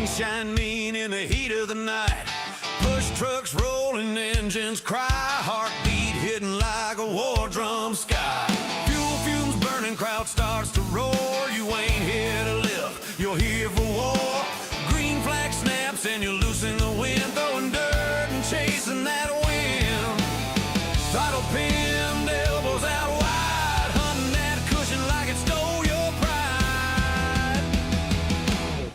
shine mean in the heat of the night. Push trucks rolling, engines cry, heartbeat hitting like a war drum sky. Fuel fumes burning, crowd starts to roar. You ain't here to live, you're here for war. Green flag snaps and you're loosing the wind, throwing dirt and chasing that wind. Throttle pinned, elbows out wide, hunting that cushion like it stole your pride.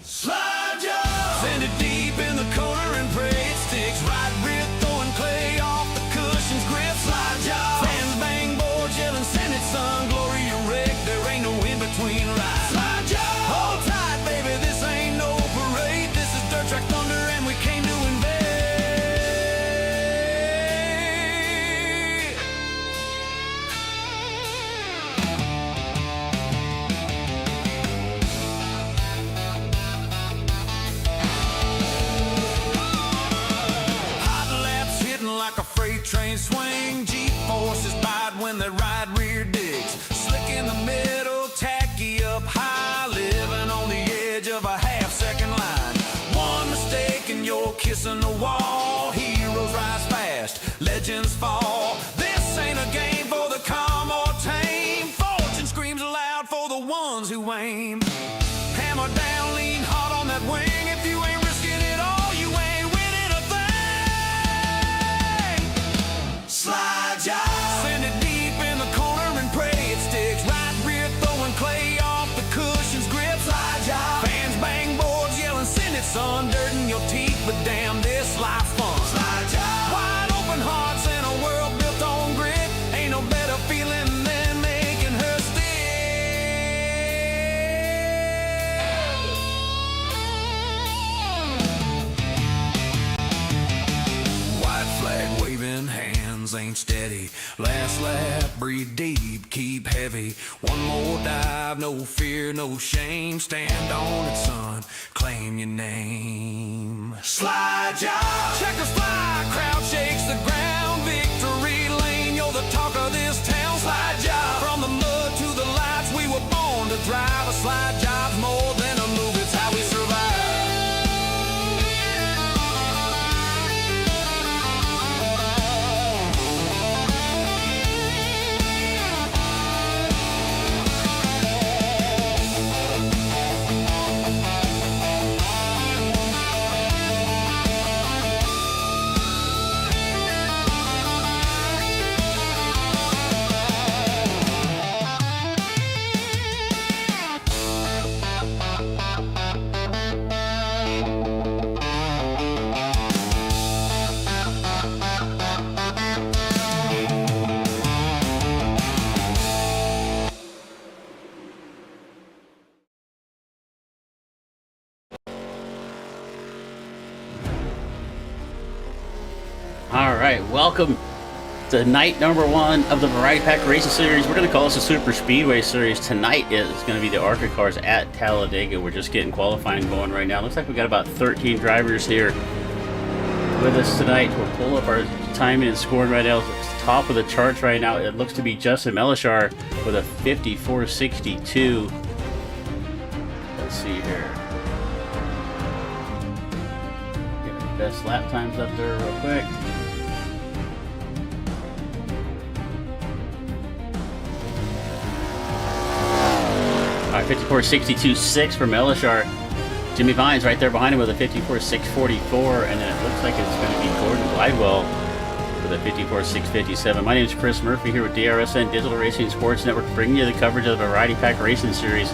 Slide job, send it deep in the corner and pray it sticks. Right rear throwing clay off the cushion's grip. Slide job, fans bang boards yelling, send it son, glory or wreck, there ain't no in between rides. Slide job, hold tight baby, this ain't no parade, this is dirt track thunder and we came to invade. Hot laps hitting like a freight train swing. G-forces bite when they ride rear digs. Slick in the middle, tacky up high, living on the edge of a half-second line. One mistake and you're kissing the wall. Heroes rise fast, legends fall. This ain't a game for the calm or tame. Fortune screams aloud for the ones who aim. Hammer down, lean hard on that wing. If you ain't risking it all, you ain't winning a thing. Slide job, send it deep in the corner and pray it sticks. Right rear throwing clay off the cushion's grip. Slide job, fans bang boards yelling, send it son, dirt in your teeth, but damn this life fun. Slide job, wide open hearts in a world built on grit. Ain't no better feeling than making her stick. White flag waving, hands ain't steady. Last lap, breathe deep, keep heavy. One more dive, no fear, no shame. Stand on it, son, claim your name. Slide job, checkers fly, crowd shakes the ground. Victory lane, you're the talk of this town. Slide job, from the mud to the lights, we were born to thrive. A slide job's more than a move, it's how we survive. All right, welcome to night number one of the Variety Pack Racing Series. We're going to call this a Super Speedway Series. Tonight is going to be the Arca cars at Talladega. We're just getting qualifying going right now. Looks like we got about 13 drivers here with us tonight. We'll pull up our timing and scoring right now. It's top of the charts right now. It looks to be Justin Melishar with a 54.62. Let's see here. Get the best lap times up there real quick. All right, 54.62.6 for Melishar. Jimmy Vines right there behind him with a 54.644, and then it looks like it's going to be Gordon Glidewell with a 54.657. My name is Chris Murphy here with DRSN Digital Racing Sports Network, bringing you the coverage of the Variety Pack Racing Series.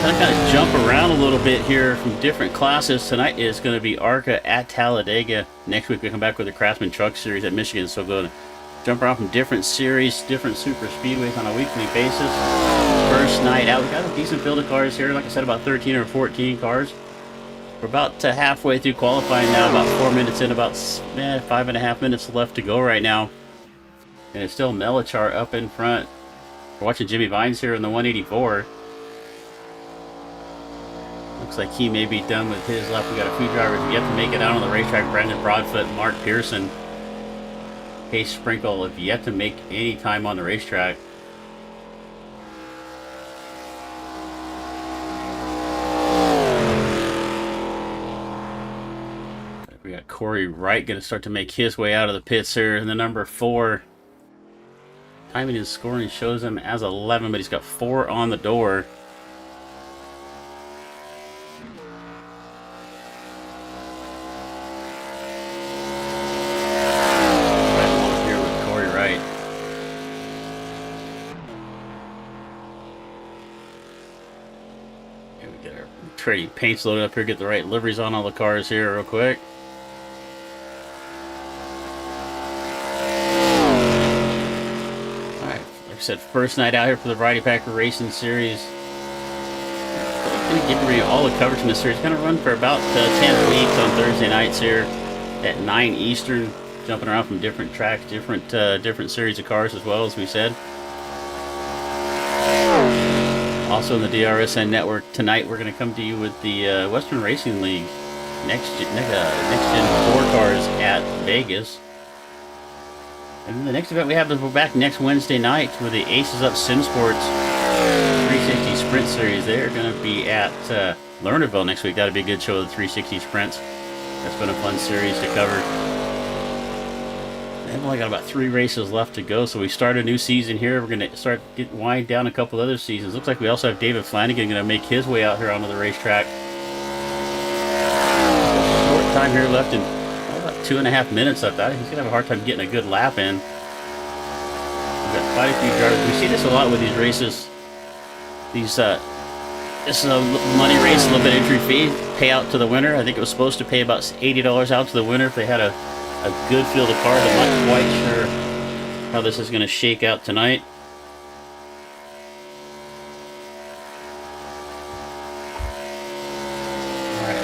Kind of jump around a little bit here from different classes. Tonight is going to be Arca at Talladega. Next week we come back with the Craftsman Truck Series at Michigan. So we're going to jump around from different series, different super speedways on a weekly basis. First night out, we got a decent field of cars here. Like I said, about 13 or 14 cars. We're about halfway through qualifying now, about 4 minutes in, about 5.5 minutes left to go right now. And it's still Melishar up in front. We're watching Jimmy Vines here in the 184. Looks like he may be done with his lap. We got a few drivers yet to make it out on the racetrack. Brandon Broadfoot, Mark Pearson, Pace Sprinkle have yet to make any time on the racetrack. Corey Wright going to start to make his way out of the pits here in the number 4. Timing and scoring shows him as 11, but he's got 4 on the door. Right along here with Corey Wright. Here we get our trading paints loaded up here, get the right liveries on all the cars here real quick. Like I said, first night out here for the Variety Packer Racing Series. Going to give you all the coverage from this series. Going to run for about 10 weeks on Thursday nights here at 9 Eastern. Jumping around from different tracks, different series of cars as well, as we said. Also in the DRSN network tonight, we're going to come to you with the Western Racing League next gen 4 cars at Vegas. And the next event we have is we're back next Wednesday night with the Aces Up Sim Sports 360 Sprint Series. They're going to be at Lernerville next week. That'll be a good show of the 360 Sprints. That's been a fun series to cover. They've only got about 3 races left to go, so we start a new season here. We're going to wind down a couple other seasons. Looks like we also have David Flanagan going to make his way out here onto the racetrack. Short time here left in 2.5 minutes left. He's going to have a hard time getting a good lap in. We've got quite a few drivers. We see this a lot with these races. This is a money race, a little bit of entry fee, payout to the winner. I think it was supposed to pay about $80 out to the winner if they had a good field of cars. I'm not quite sure how this is going to shake out tonight.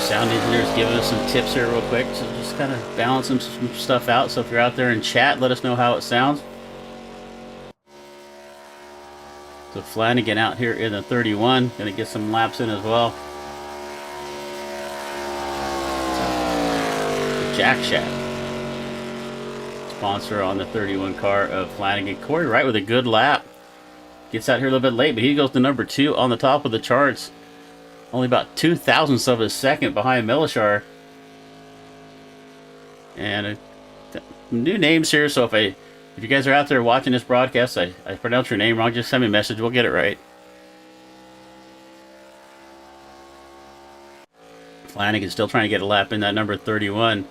Sound engineer's giving us some tips here real quick, so just kind of balancing some stuff out. So if you're out there in chat, let us know how it sounds. So Flanagan out here in the 31, going to get some laps in as well. The Jack Shack, sponsor on the 31 car of Flanagan. Corey Wright with a good lap. Gets out here a little bit late, but he goes to number 2 on the top of the charts. Only about 0.02 of a second behind Melishar. And new names here, so if you guys are out there watching this broadcast, I pronounce your name wrong, just send me a message, we'll get it right. Flanagan's still trying to get a lap in that number 31.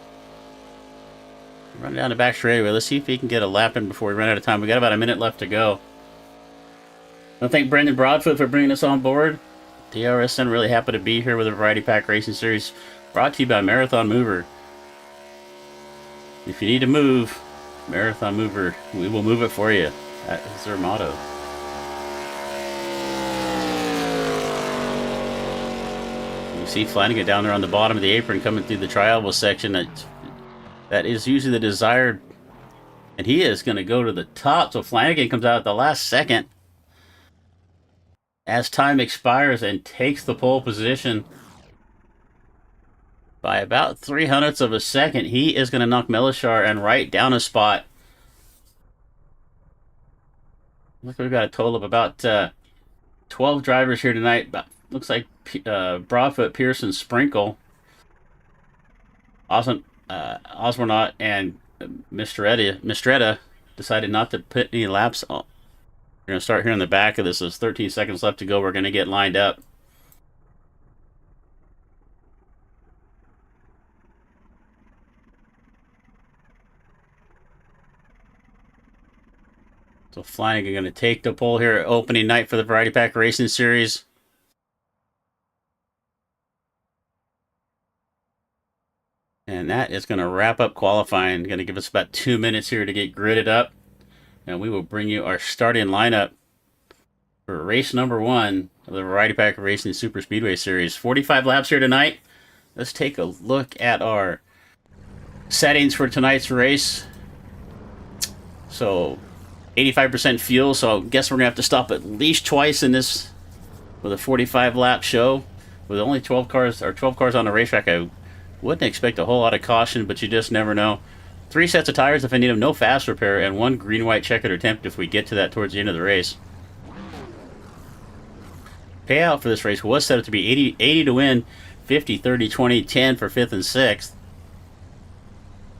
Run down the back straightaway. Let's see if he can get a lap in before we run out of time. We got about a minute left to go. I thank Brendan Broadfoot for bringing us on board. DRSN really happy to be here with the Variety Pack Racing Series, brought to you by Marathon Mover. If you need to move, Marathon Mover, we will move it for you. That is their motto. You see Flanagan down there on the bottom of the apron coming through the tri-oval section. That is usually the desired, and he is going to go to the top. So Flanagan comes out at the last second as time expires and takes the pole position by about 0.03 of a second. He is going to knock Melishar and Wright down a spot. Look, we've got a total of about 12 drivers here tonight. Looks like Broadfoot, Pearson, Sprinkle, Osbornot, and Mistretta decided not to put any laps on. We're going to start here in the back of this. There's 13 seconds left to go. We're going to get lined up. So Flanagan going to take the pole here, opening night for the Variety Pack Racing Series. And that is going to wrap up qualifying. Going to give us about 2 minutes here to get gridded up. And we will bring you our starting lineup for race number 1 of the Variety Pack Racing Super Speedway Series. 45 laps here tonight. Let's take a look at our settings for tonight's race. So 85% fuel, so I guess we're going to have to stop at least twice in this with a 45 lap show. With only 12 cars on the racetrack, I wouldn't expect a whole lot of caution, but you just never know. 3 sets of tires if I need them, no fast repair, and 1 green-white checkered attempt if we get to that towards the end of the race. Payout for this race was set up to be 80 to win, 50, 30, 20, 10 for 5th and 6th.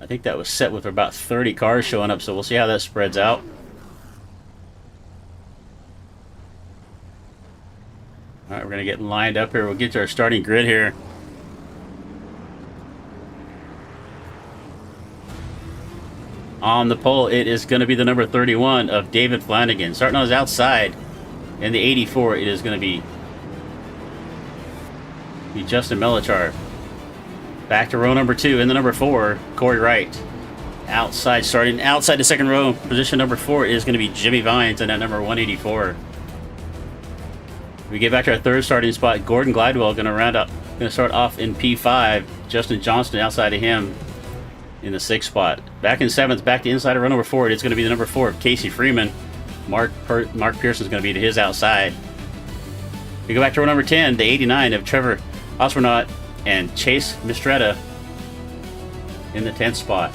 I think that was set with about 30 cars showing up, so we'll see how that spreads out. All right, we're going to get lined up here. We'll get to our starting grid here. On the pole, it is going to be the number 31 of David Flanagan. Starting on his outside in the 84, it is going to be Justin Melichar. Back to row number 2 in the number 4, Corey Wright. Outside, starting outside the second row, position number 4 is going to be Jimmy Vines in that number 184. We get back to our third starting spot. Gordon Glidewell going to start off in P5. Justin Johnston outside of him in the 6th spot. Back in 7th, back to inside of row number 4. It's going to be the number 4 of Casey Freeman. Mark Pearson's going to be to his outside. We go back to row number 10, the 89 of Trevor Osmernaut and Chase Mistretta in the 10th spot.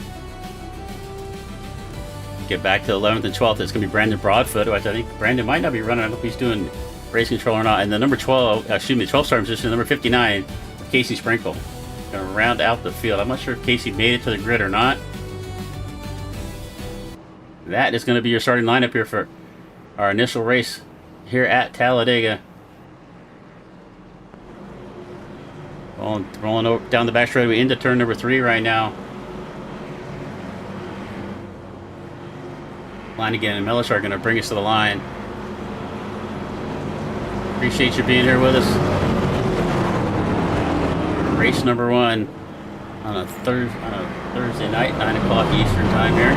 Get back to 11th and 12th. It's going to be Brandon Broadfoot, which I think Brandon might not be running. I don't know if he's doing race control or not. And the number 12 starting position, number 59, Casey Sprinkle. Going to round out the field. I'm not sure if Casey made it to the grid or not. That is going to be your starting lineup here for our initial race here at Talladega. Rolling over, down the back straightaway into turn number 3 right now. Flanagan and Melichar are going to bring us to the line. Appreciate you being here with us. Race number 1 on a Thursday night, 9 o'clock Eastern time here.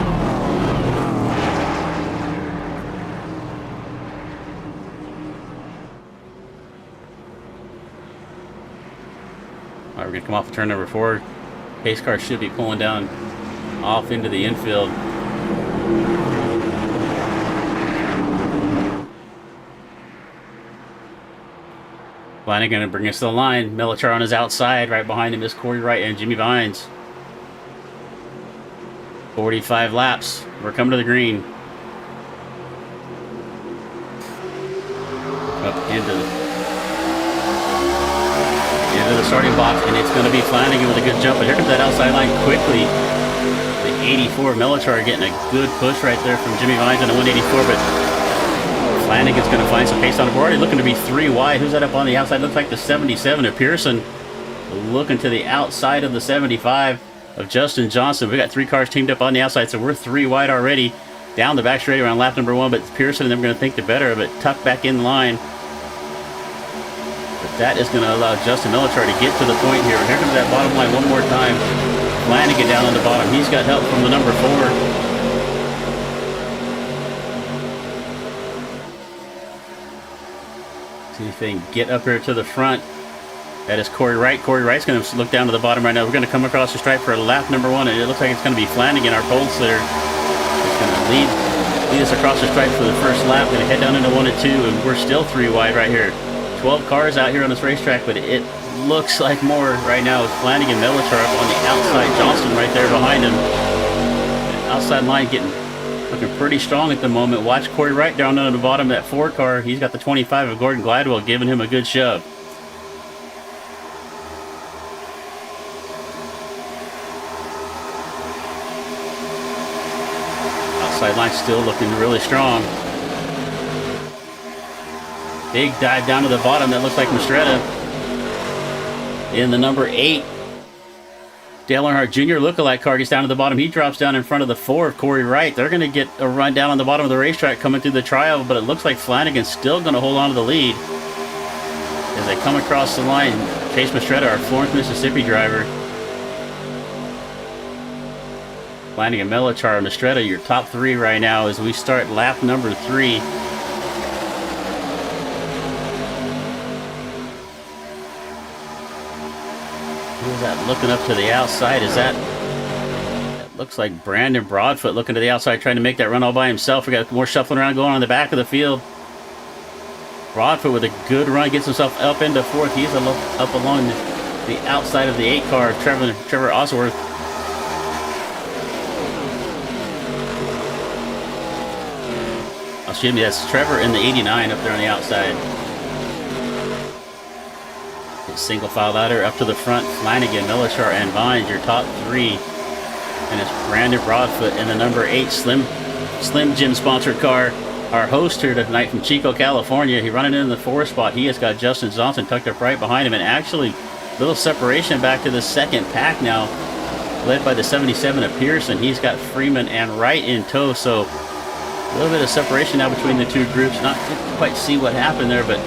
Alright, we're going to come off of turn number 4. Pace car should be pulling down off into the infield. Flanagan going to bring us to the line. Melichar on his outside. Right behind him is Corey Wright and Jimmy Vines. 45 laps. We're coming to the green. Up into the starting box, and it's going to be Flanagan with a good jump. But here comes that outside line quickly. The 84 Melichar getting a good push right there from Jimmy Vines on the 184, but Flanagan's going to find some pace on the board. He's looking to be 3 wide. Who's that up on the outside? Looks like the 77 of Pearson. Looking to the outside of the 75 of Justin Johnson. We got 3 cars teamed up on the outside, so we're 3 wide already. Down the back straight around lap number 1, but Pearson and them are going to think the better of it. Tucked back in line. But that is going to allow Justin Melichar to get to the point here. Here comes that bottom line one more time. Flanagan down on the bottom. He's got help from the number 4. See if they can get up here to the front. That is Corey Wright. Corey Wright's going to look down to the bottom right now. We're going to come across the stripe for lap number 1, and it looks like it's going to be Flanagan, our pole sitter. It's going to lead us across the stripe for the first lap. Going to head down into 1 and 2, and we're still 3 wide right here. 12 cars out here on this racetrack, but it looks like more right now with Flanagan, Melichar up on the outside. Johnston right there behind him. The outside line looking pretty strong at the moment. Watch Corey Wright down on the bottom of that 4 car. He's got the 25 of Gordon Glidewell giving him a good shove. Outside line still looking really strong. Big dive down to the bottom. That looks like Mistretta. In the number 8. Dale Earnhardt Jr. lookalike car gets down to the bottom. He drops down in front of the 4 of Corey Wright. They're going to get a run down on the bottom of the racetrack coming through the trial, but it looks like Flanagan's still going to hold on to the lead. As they come across the line, Chase Mistretta, our Florence, Mississippi driver. Flanagan, Melichar, Mistretta, your top 3 right now as we start lap number 3. Who's that looking up to the outside? That looks like Brandon Broadfoot looking to the outside, trying to make that run all by himself. We got more shuffling around going on the back of the field. Broadfoot with a good run, gets himself up into 4th. He's up along the outside of the 8 car, Trevor Osworth. Excuse me, that's Trevor in the 89 up there on the outside. Single file ladder up to the front. Flanagan, Melichar, and Vines, your top 3 And it's Brandon Broadfoot in the number 8 Slim Jim sponsored car. Our host here tonight from Chico, California. He running in the 4 spot. He has got Justin Johnson tucked up right behind him, and actually little separation back to the second pack now, led by the 77 of Pearson. He's got Freeman and Wright in tow, so a little bit of separation now between the two groups. Not quite see what happened there, but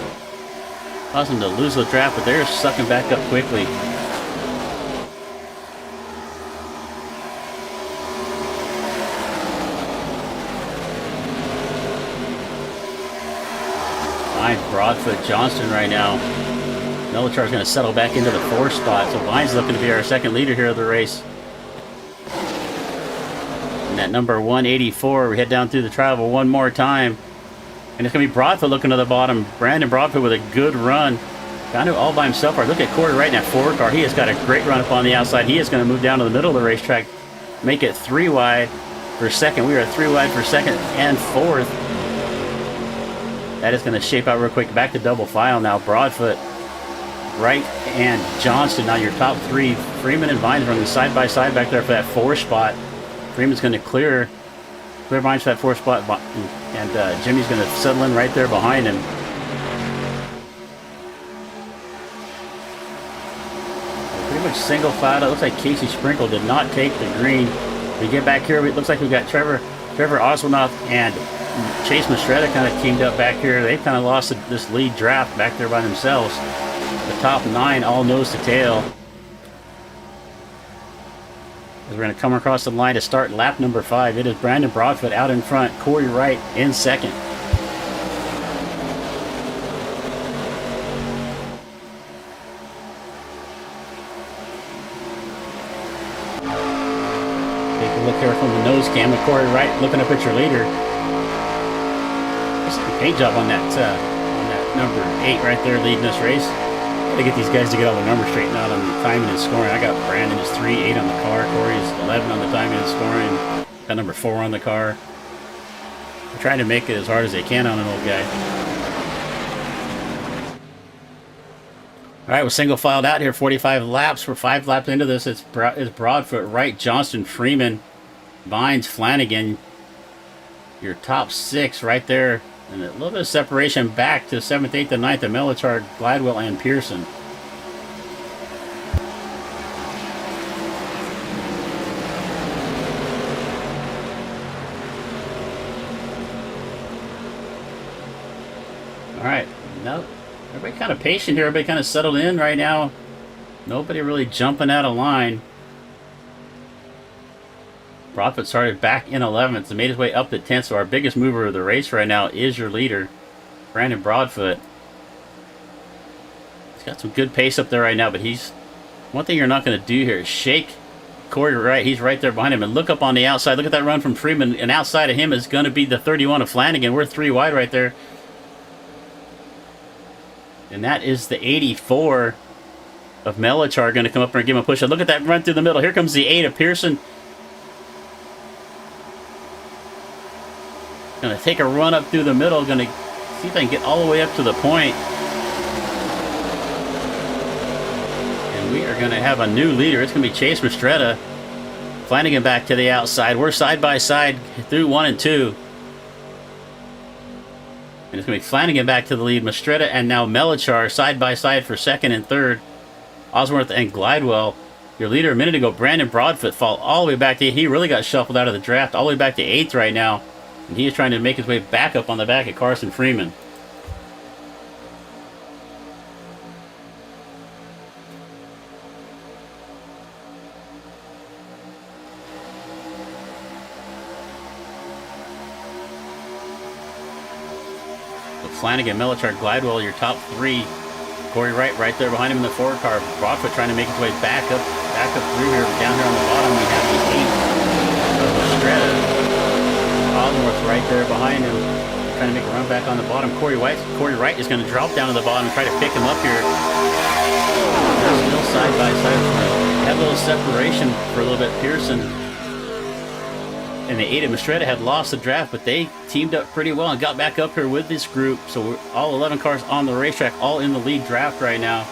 caused them to lose the draft, but they're sucking back up quickly. Broadfoot Johnston right now. Melichar's going to settle back into the 4 spot, so Vine's looking to be our second leader here of the race. And that number 184, we head down through the travel one more time. And it's going to be Broadfoot looking to the bottom. Brandon Broadfoot with a good run. Kind of all by himself. Look at Corey Wright in that 4 car. He has got a great run up on the outside. He is going to move down to the middle of the racetrack, make it 3 wide for second. We are 3 wide for second and 4th. That is going to shape out real quick. Back to double file now. Broadfoot, Wright, and Johnston. Now your top 3. Freeman and Vines running side by side back there for that 4 spot. Freeman's going to clear Vines for that 4 spot, and Jimmy's going to settle in right there behind him. Pretty much single file. It looks like Casey Sprinkle did not take the green. We get back here. It looks like we got Trevor Oswaldoff and Chase Mastretta kind of teamed up back here. They've kind of lost this lead draft back there by themselves. The top 9 all nose to tail. As we're going to come across the line to start lap number 5. It is Brandon Broadfoot out in front, Corey Wright in second. Take a look here from the nose cam with Corey Wright looking up at your leader. Paint job on that number 8 right there leading this race. Got to get these guys to get all the numbers straightened out on the timing and scoring. I got Brandon is 3-8 on the car. Corey's 11 on the timing and scoring. Got number 4 on the car. They're trying to make it as hard as they can on an old guy. All right, we're single filed out here. 45 laps. We're 5 laps into this. It's Broadfoot, Wright, Johnston, Freeman, Vines, Flanagan. Your top 6 right there. And a little bit of separation back to 7th, 8th, and 9th of Melichard, Gladwell, and Pearson. All right, now everybody kind of patient here. Everybody kind of settled in right now. Nobody really jumping out of line. Broadfoot started back in 11th and made his way up to 10th, so our biggest mover of the race right now is your leader, Brandon Broadfoot. He's got some good pace up there right now, but one thing you're not going to do here is shake Corey Wright. He's right there behind him, and look up on the outside. Look at that run from Freeman, and outside of him is going to be the 31 of Flanagan. We're 3 wide right there. And that is the 84 of Melichar going to come up there and give him a push. And look at that run through the middle. Here comes the 8 of Pearson. Going to take a run up through the middle. Going to see if I can get all the way up to the point. And we are going to have a new leader. It's going to be Chase Mastretta. Flanagan back to the outside. We're side by side through 1 and 2. And it's going to be Flanagan back to the lead. Mastretta and now Melichar side by side for 2nd and 3rd. Osworth and Glidewell. Your leader a minute ago, Brandon Broadfoot, fall all the way back to 8th. He really got shuffled out of the draft all the way back to 8th right now. And he is trying to make his way back up on the back of Carson Freeman. So Flanagan, Melichar, Glidewell, your top 3. Corey Wright right there behind him in the 4 car. Broadfoot trying to make his way back up through here. Down here on the bottom, we have the 8 of Mastretta. Osworth right there behind him, trying to make a run back on the bottom. Corey Wright is going to drop down to the bottom and try to pick him up here. They're still side by side. Had a little separation for a little bit. Pearson and the 8 of Mastretta had lost the draft, but they teamed up pretty well and got back up here with this group. So we're all 11 cars on the racetrack, all in the lead draft right now.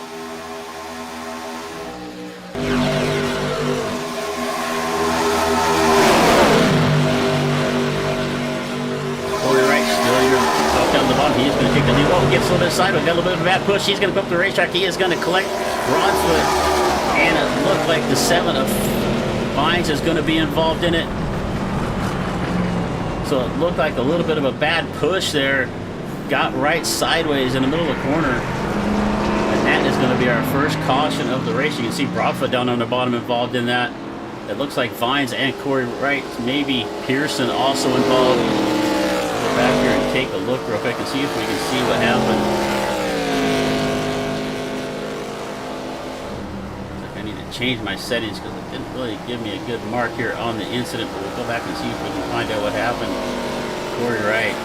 the bottom. He is going to take the lead. Oh, gets a little bit sideways. Got a little bit of a bad push. He's going to go up the racetrack. He is going to collect Broadfoot. And it looked like the 7 of Vines is going to be involved in it. So it looked like a little bit of a bad push there. Got right sideways in the middle of the corner. And that is going to be our first caution of the race. You can see Broadfoot down on the bottom involved in that. It looks like Vines and Corey Wright, maybe Pearson also involved. Go back here and take a look real quick and see if we can see what happened. I need to change my settings because it didn't really give me a good mark here on the incident, but we'll go back and see if we can find out what happened. Corey Wright.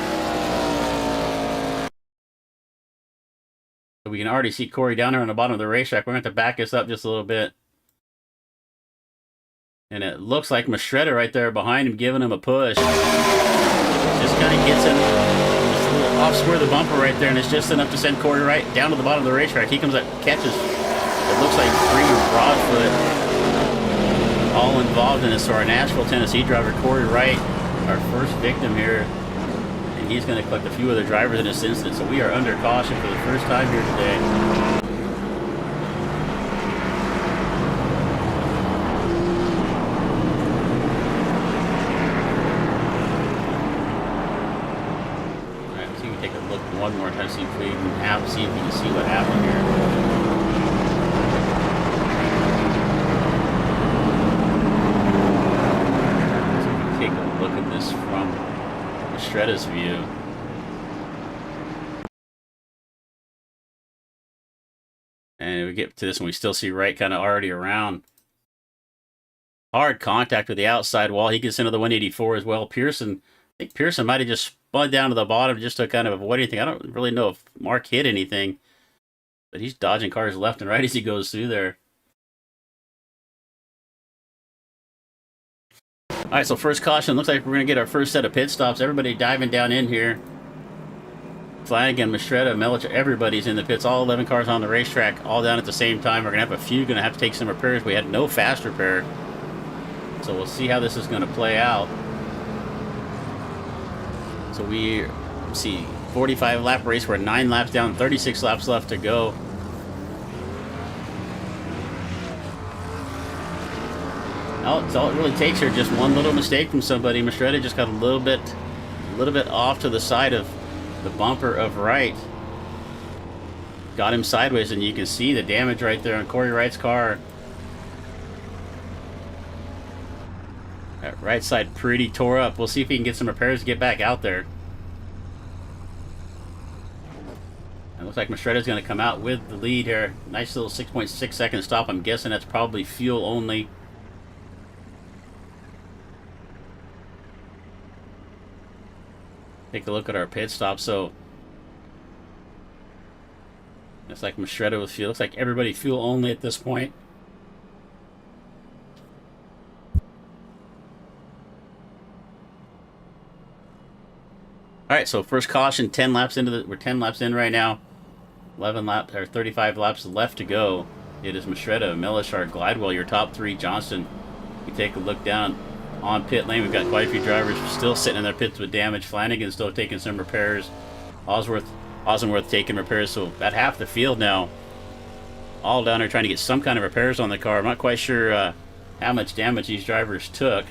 So we can already see Corey down there on the bottom of the racetrack. We're going to have to back this up just a little bit. And it looks like Mastretta right there behind him, giving him a push. Just kind of gets him just a little off square of the bumper right there, and it's just enough to send Corey Wright down to the bottom of the racetrack. He comes up, catches, it looks like 3 Broadfoot all involved in this. So our Nashville, Tennessee driver, Corey Wright, our first victim here. And he's going to collect a few other drivers in this incident. So we are under caution for the first time here today. One more time, see if we can see what happened here. So take a look at this from Mastretta's view. And we get to this and we still see Wright kind of already around. Hard contact with the outside wall. He gets into the 184 as well. Pearson, I think Pearson might have just spun down to the bottom just to kind of avoid anything. I don't really know if Mark hit anything, but he's dodging cars left and right as he goes through there. All right, so first caution. Looks like we're going to get our first set of pit stops. Everybody diving down in here. Flanagan, Mastretta, Melich, everybody's in the pits. All 11 cars on the racetrack, all down at the same time. We're going to have a few going to have to take some repairs. We had no fast repair. So we'll see how this is going to play out. So we see 45 lap race. We're 9 laps down, 36 laps left to go. All it really takes here, just one little mistake from somebody. Mastretta just got a little bit off to the side of the bumper of Wright. Got him sideways, and you can see the damage right there on Corey Wright's car. That right side pretty tore up. We'll see if he can get some repairs to get back out there. It looks like Mastretta's going to come out with the lead here. Nice little 6.6 second stop. I'm guessing that's probably fuel only. Take a look at our pit stop. So it's like Mastretta with fuel. Looks like everybody fuel only at this point. All right, so first caution, 10 laps into we're 10 laps in right now. 11 laps or 35 laps left to go. It is Mastretta, Melishar, Glidewell, your top 3. Johnston. We take a look down on pit lane. We've got quite a few drivers still sitting in their pits with damage. Flanagan still taking some repairs. Osworth taking repairs. So about half the field now, all down there trying to get some kind of repairs on the car. I'm not quite sure how much damage these drivers took.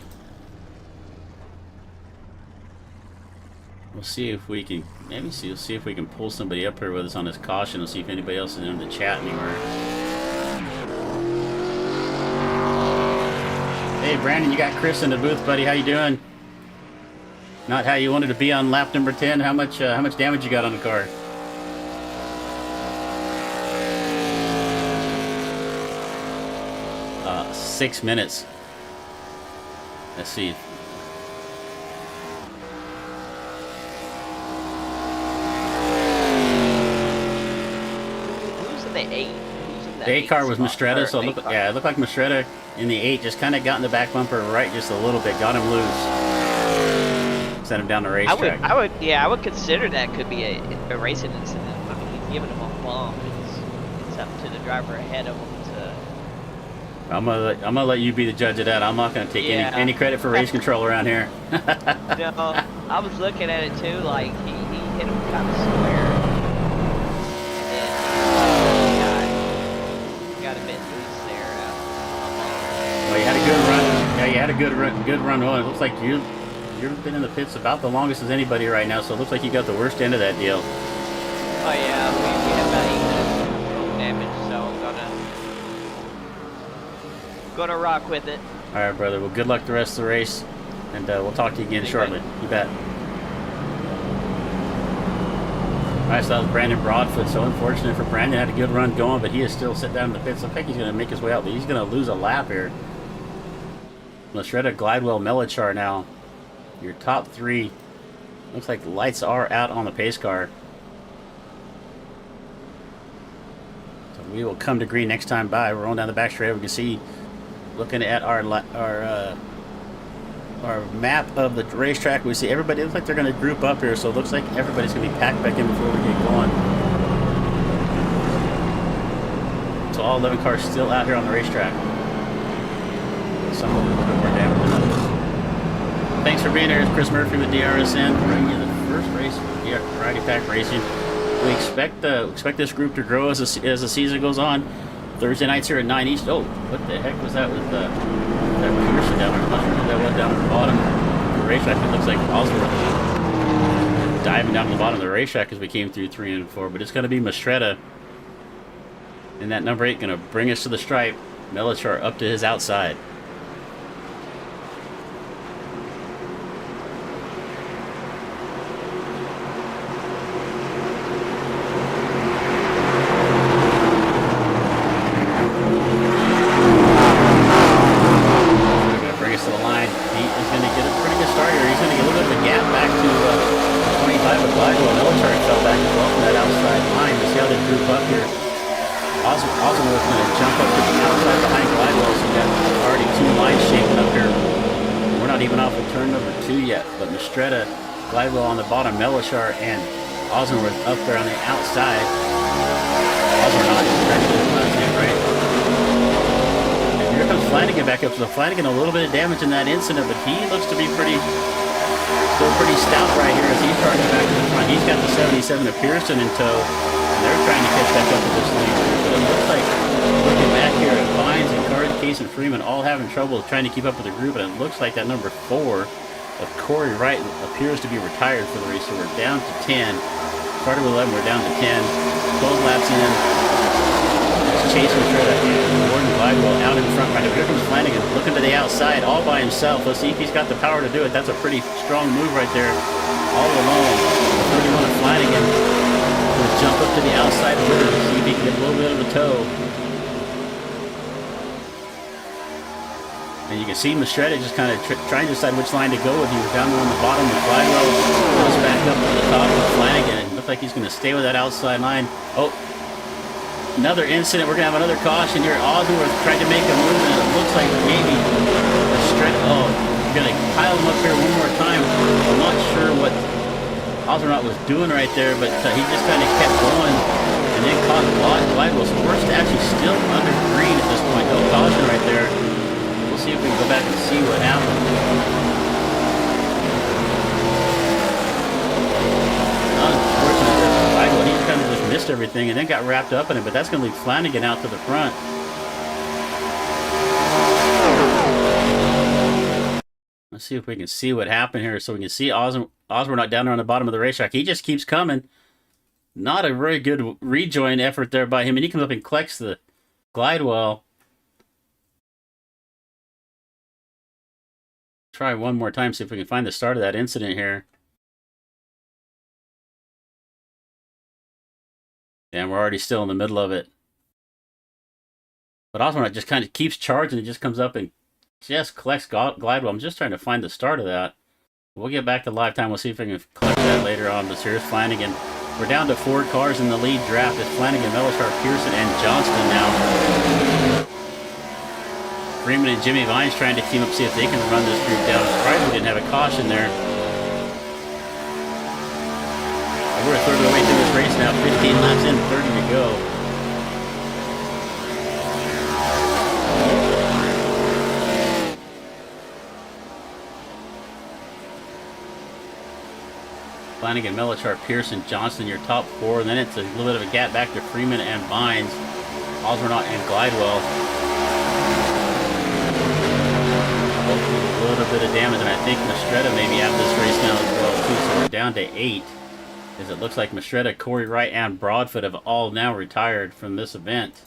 We'll see if we can, we'll see if we can pull somebody up here with us on this caution. We'll see if anybody else is in the chat anywhere. Hey Brandon, you got Chris in the booth, buddy. How you doing? Not how you wanted to be on lap number 10. How much damage you got on the car? Uh, 6 minutes. Let's see. The 8 car was Mastretta, so it looked like Mastretta in the 8 just kind of got in the back bumper right just a little bit, got him loose, sent him down the racetrack. I would consider that could be a racing incident. I mean, he's giving him a bump. It's up to the driver ahead of him to. I'm gonna let you be the judge of that. I'm not gonna take any credit for race control around here. No, I was looking at it too. Like he hit him kind of square. And then got a bit loose there. Well, you had a good run. Yeah, you had a good run on. It looks like you've been in the pits about the longest as anybody right now, so it looks like you got the worst end of that deal. Oh yeah, we had about 8 minutes of damage, so I'm gonna rock with it. All right, brother. Well, good luck the rest of the race, and we'll talk to you again shortly. You bet. All right, so that was Brandon Broadfoot. So unfortunate for Brandon, had a good run going, but he is still sitting down in the pits. Looks like he's going to make his way out, but he's going to lose a lap here. Mastretta, Glidewell, Melichar now. Your top three. Looks like the lights are out on the pace car. So we will come to green next time by. We're rolling down the back straight. We can see, looking at our map of the racetrack, we see everybody. It looks like they're going to group up here, so it looks like everybody's going to be packed back in before we get going. So all 11 cars still out here on the racetrack. Some of them a little bit more damage than others. Thanks for being here. It's Chris Murphy with DRSN, bringing you the first race for Variety Pack Racing. We expect this group to grow as the season goes on. Thursday nights here at 9 East. Oh, what the heck was that with that Pearson down there? I'm not sure who that was down at the bottom of the racetrack. It looks like Oswald diving down to the bottom of the racetrack as we came through 3 and 4. But it's going to be Mastretta. And that number 8 going to bring us to the stripe. Melichar up to his outside. Glidewell on the bottom, Melichar and Osworth up there on the outside. Osworth not right. And here comes Flanagan back up. So Flanagan a little bit of damage in that incident, but he looks to be still pretty stout right here as he's charging back to the front. He's got the 77 of Pearson in tow, and they're trying to catch back up with this lead. But it looks like, looking back here at Vines and Card, Case, and Freeman all having trouble trying to keep up with the group, and it looks like that number 4 of Corey Wright appears to be retired for the race, so we're down to 10. Started with 11, we're down to 10. 12 laps in. It's Chase Mastretta and Gordon Glidewell out in front right now. Here comes Flanagan looking to the outside all by himself. Let's see if he's got the power to do it. That's a pretty strong move right there. All alone. The 31 of Flanagan will jump up to the outside with him. See if he can get a little bit of a tow. And you can see Mastretta just kind of trying to decide which line to go with. He was down there on the bottom with Glidewell. Goes back up to the top with Flanagan. And it looks like he's going to stay with that outside line. Oh, another incident. We're going to have another caution here. Osworth tried to make a move, and it looks like maybe Mastretta. Oh, we're going to pile him up here one more time. I'm not sure what Osworth was doing right there, but he just kind of kept going. And then caught Glidewell's forced to actually still under green at this point. No caution right there. We'll see if we can go back and see what happened. Unfortunately, he kind of just missed everything and then got wrapped up in it, but that's going to leave Flanagan out to the front. Let's see if we can see what happened here. So we can see Osborne not down there on the bottom of the racetrack. He just keeps coming. Not a very good rejoin effort there by him, and he comes up and collects the Glidewell. Try one more time, see if we can find the start of that incident here. And we're already still in the middle of it. But Osborne just kind of keeps charging. It just comes up and just collects Glidewell. I'm just trying to find the start of that. We'll get back to live time. We'll see if we can collect that later on. But here's Flanagan. We're down to 4 cars in the lead draft. It's Flanagan, Melichar, Pearson, and Johnston now. Freeman and Jimmy Vines trying to team up, see if they can run this group down. Surprised we didn't have a caution there. We're a third of the way through this race now. 15 laps in, 30 to go. Flanagan, Mellichar, Pearson, Johnston, your top four. And then it's a little bit of a gap back to Freeman and Vines, Osborne and Glidewell. A little bit of damage, and I think Mastretta maybe have this race now as well too. So we're down to 8. As it looks like Mastretta, Corey Wright, and Broadfoot have all now retired from this event.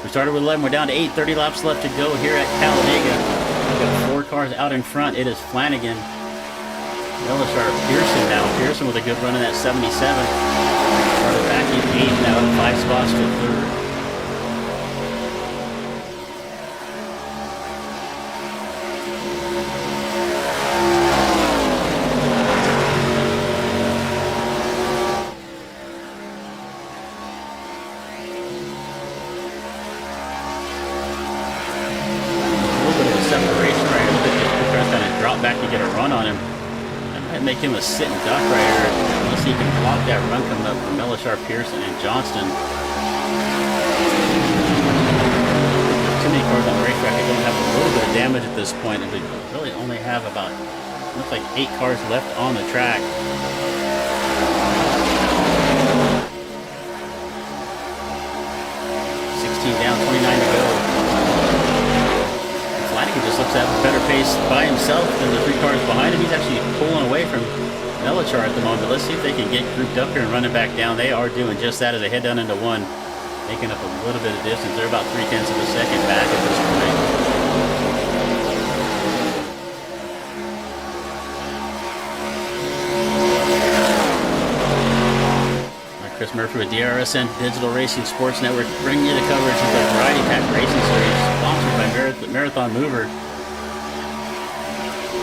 We started with 11. We're down to 8. 30 laps left to go here at Talladega. We've got 4 cars out in front. It is Flanagan, Mellichar, Pearson now. Pearson with a good run in that 77. Started back in 8th now, 5 spots to 3rd. Back to get a run on him. That might make him a sit and duck right here, unless he can block that run coming up from Mellichar, Pearson, and Johnston. There's too many cars on the racetrack. They don't have a little bit of damage at this point, and we really only have about, looks like 8 cars left on the track. 16 down, 29 to go. Flanagan just looks to have a better pace by himself than the 3 cars behind him. He's actually pulling away from Mellichar at the moment. Let's see if they can get grouped up here and run it back down. They are doing just that as they head down into 1, making up a little bit of distance. They're about 0.3 of a second back at this point. Chris Murphy with DRSN Digital Racing Sports Network, bringing you the coverage of the Variety Pack Racing Series, sponsored by Marathon Mover.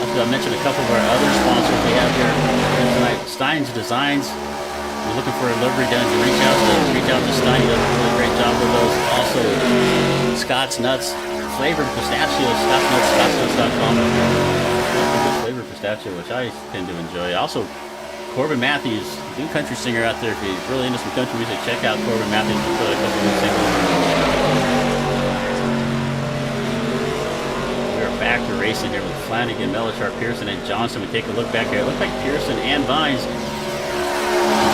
Also, I mentioned a couple of our other sponsors we have here tonight. Stein's Designs. If you're looking for a livery done, you reach out to Stein. He does a really great job with those. Also, Scott's Nuts, flavored pistachios, scottsnuts.com. Flavored pistachio, which I tend to enjoy. Also, Corbin Matthews, new country singer out there. If you're really into some country music, check out Corbin Matthews. He's put a couple new singles. We're back to racing here with Flanagan, Mellichar, Pearson, and Johnston. We take a look back here. It looks like Pearson and Vines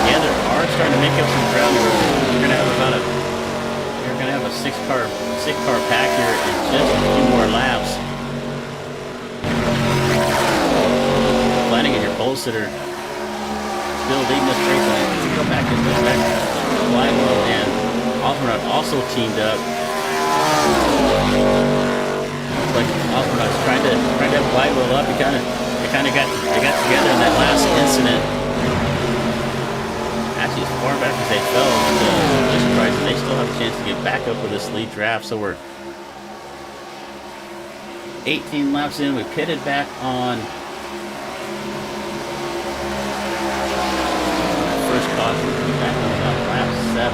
together are starting to make up some ground. We're gonna have a six car pack here in just a few more laps. Flanagan, your pole sitter, still leading this race. Let's go back and go back. Glidewell and Osborne also teamed up. Looks like Osborne trying to have Glidewell up. They got together in that last incident. Actually, as far back as they fell, just surprising. They still have a chance to get back up with this lead draft. So we're 18 laps in. We pitted back on first caution, back on about lap 7.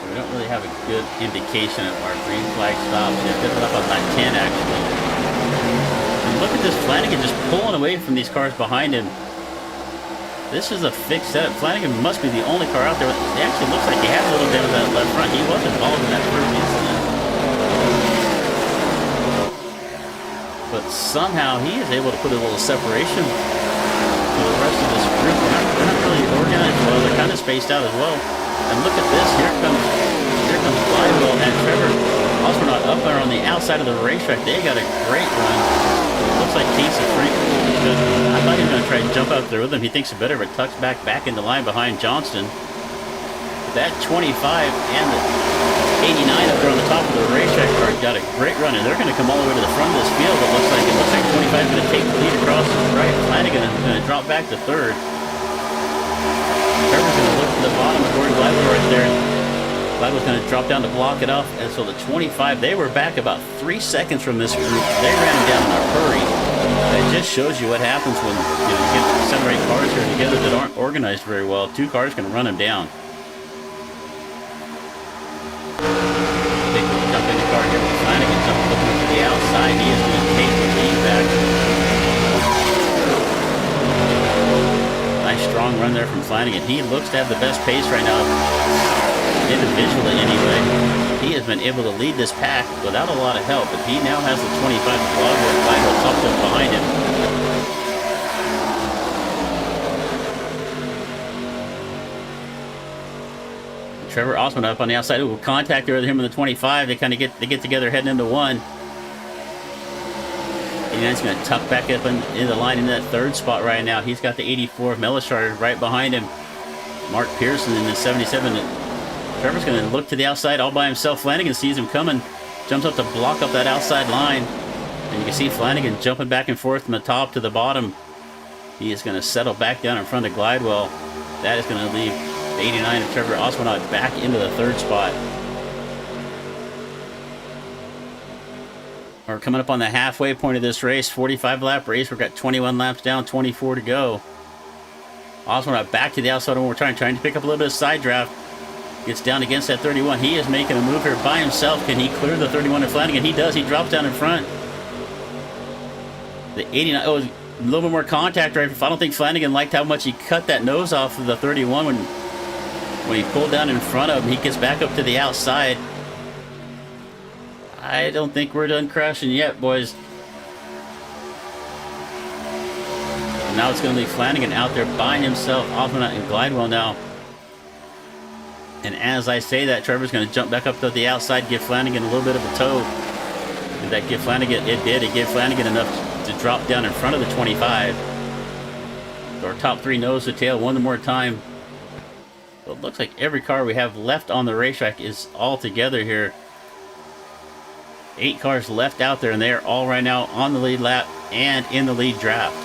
We don't really have a good indication of our green flag stops yet. This is up on lap 10 actually. And look at this Flanagan just pulling away from these cars behind him. This is a fixed setup. Flanagan must be the only car out there. It actually looks like he had a little bit of that left front. He was involved in that first incident. But somehow he is able to put a little separation to the rest of this group. They're not really organized well. They're kind of spaced out as well. And look at this. Here comes Glidewell and Trevor Osborne up there on the outside of the racetrack. They got a great run. It looks like Casey Franklin. I thought he was going to try and jump out there with him. He thinks it better, but tucks back into line behind Johnston. But that 25 and the 89 up there on the top of the racetrack car got a great run, and they're going to come all the way to the front of this field. It looks like 25 is going to take the lead across the right. Flanagan is going to drop back to 3rd. Trevor's going to look to the bottom of Gordon Glidewell right there. Glidewell's going to drop down to block it off, and so the 25, they were back about 3 seconds from this group. They ran him down in a hurry. It just shows you what happens when you get 7 or 8 cars here together that aren't organized very well. 2 cars can run him down. Jump in the car here with Flanagan, looking to the outside. He is going to take the lead back. Nice strong run there from Flanagan. He looks to have the best pace right now, individually anyway. He has been able to lead this pack without a lot of help, but he now has the 25 Glidewell tucked up behind him. Trevor Osmond up on the outside. Ooh, contact there with him in the 25. They kind of get together heading into one. And he's going to tuck back up in the line in that third spot right now. He's got the 84 Melishar right behind him. Mark Pearson in the 77. Trevor's going to look to the outside all by himself. Flanagan sees him coming, jumps up to block up that outside line. And you can see Flanagan jumping back and forth from the top to the bottom. He is going to settle back down in front of Glidewell. That is going to leave the 89 of Trevor Osmond back into the third spot. We're coming up on the halfway point of this race. 45 lap race. We've got 21 laps down, 24 to go. Osmond back to the outside one more time, trying to pick up a little bit of side draft. Gets down against that 31. He is making a move here by himself. Can he clear the 31 of Flanagan? He does. He drops down in front. The 89. Oh, a little bit more contact right. I don't think Flanagan liked how much he cut that nose off of the 31 when he pulled down in front of him. He gets back up to the outside. I don't think we're done crashing yet, boys. And now it's going to leave Flanagan out there by himself, Osmond and Glidewell now. And as I say that, Trevor's going to jump back up to the outside, give Flanagan a little bit of a tow. Did that give Flanagan? It did. It gave Flanagan enough to drop down in front of the 25. So our top three nose to tail one more time. So it looks like every car we have left on the racetrack is all together here. 8 cars left out there, and they are all right now on the lead lap and in the lead draft.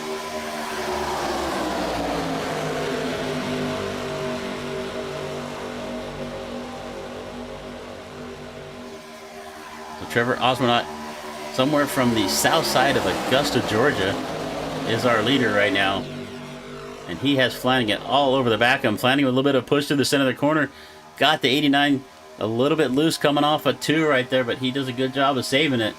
So Trevor Osmond, somewhere from the south side of Augusta, Georgia, is our leader right now. And he has Flanagan all over the back of him. Flanagan with a little bit of push to the center of the corner. Got the 89 a little bit loose coming off a 2 right there, but he does a good job of saving it.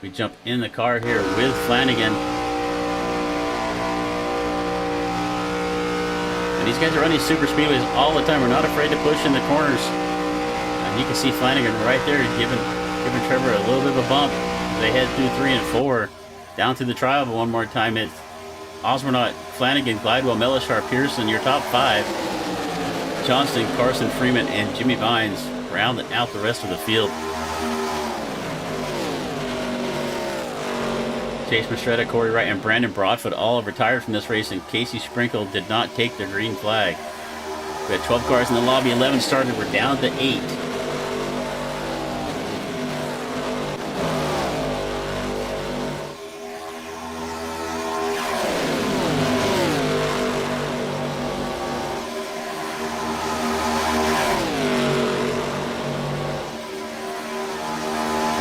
We jump in the car here with Flanagan. And these guys are running super speedways all the time. We're not afraid to push in the corners. And you can see Flanagan right there giving Trevor a little bit of a bump. They head through 3 and 4. Down to the trial one more time. It's Osmond, Flanagan, Glidewell, Melishar, Pearson, your top 5. Johnston, Carson, Freeman, and Jimmy Vines rounding out the rest of the field. Chase Mastretta, Corey Wright, and Brandon Broadfoot all have retired from this race, and Casey Sprinkle did not take the green flag. We had 12 cars in the lobby, 11 started. We're down to 8.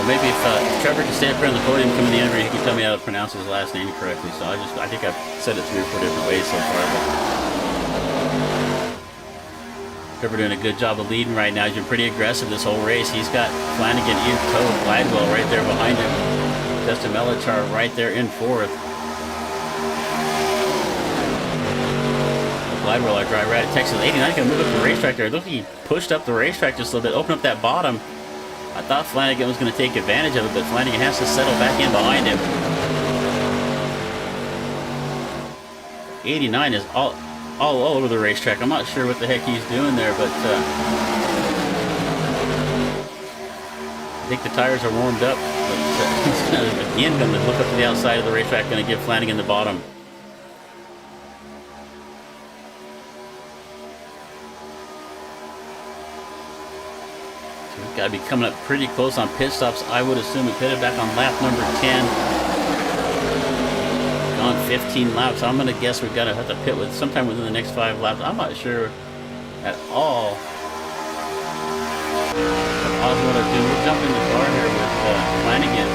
Maybe if Trevor can stay up here on the podium, come in the interview, he can tell me how to pronounce his last name correctly. So I think I've said it 3 or 4 different ways so far. But Trevor doing a good job of leading right now. He's been pretty aggressive this whole race. He's got Flanagan in tow, Glidewell right there behind him. Justin Melichar right there in 4th. Glidewell, our driver out of Texas. 89 going to move up the racetrack there. Look, he pushed up the racetrack just a little bit, opened up that bottom. I thought Flanagan was going to take advantage of it, but Flanagan has to settle back in behind him. 89 is all over the racetrack. I'm not sure what the heck he's doing there, but I think the tires are warmed up. But he's again going to look up to the outside of the racetrack, going to give Flanagan the bottom. Got to be coming up pretty close on pit stops. I would assume we pitted back on lap number 10. Gone 15 laps. I'm going to guess we've got to have to pit with sometime within the next 5 laps. I'm not sure at all what Osmond will do. We'll jump in the car here with Flanagan.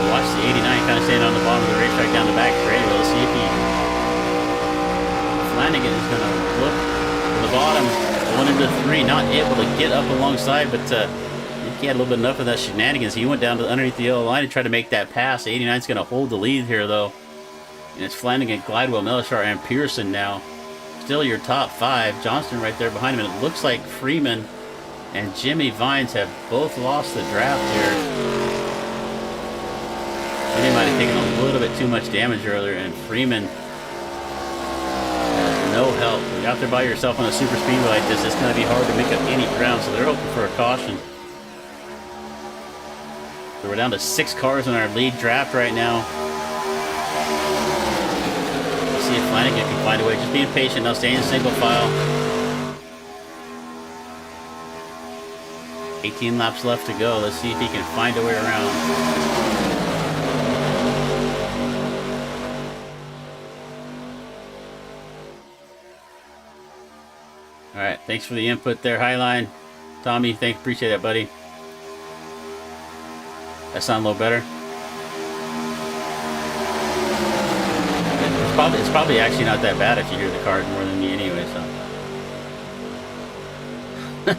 Watch the 89 kind of staying on the bottom of the racetrack down the back straight. We'll see if Flanagan is going to look the bottom, going into 3, not able to get up alongside, but he had a little bit enough of that shenanigans. He went down to underneath the yellow line and tried to make that pass. 89's going to hold the lead here, though. And it's Flanagan, Glidewell, Melishar, and Pearson now. Still your top 5. Johnston right there behind him. And it looks like Freeman and Jimmy Vines have both lost the draft here. Jimmy might have taken a little bit too much damage earlier, and Freeman has no help. When you're out there by yourself on a super speedway like this, it's going to be hard to make up any ground, so they're hoping for a caution. So we're down to 6 cars in our lead draft right now. Let's see if Flanagan can find a way. Just being patient now, staying in single file. 18 laps left to go. Let's see if he can find a way around. All right, thanks for the input there, Highline. Tommy, appreciate that, buddy. That sound a little better? It's probably actually not that bad if you hear the cars more than me anyway, so.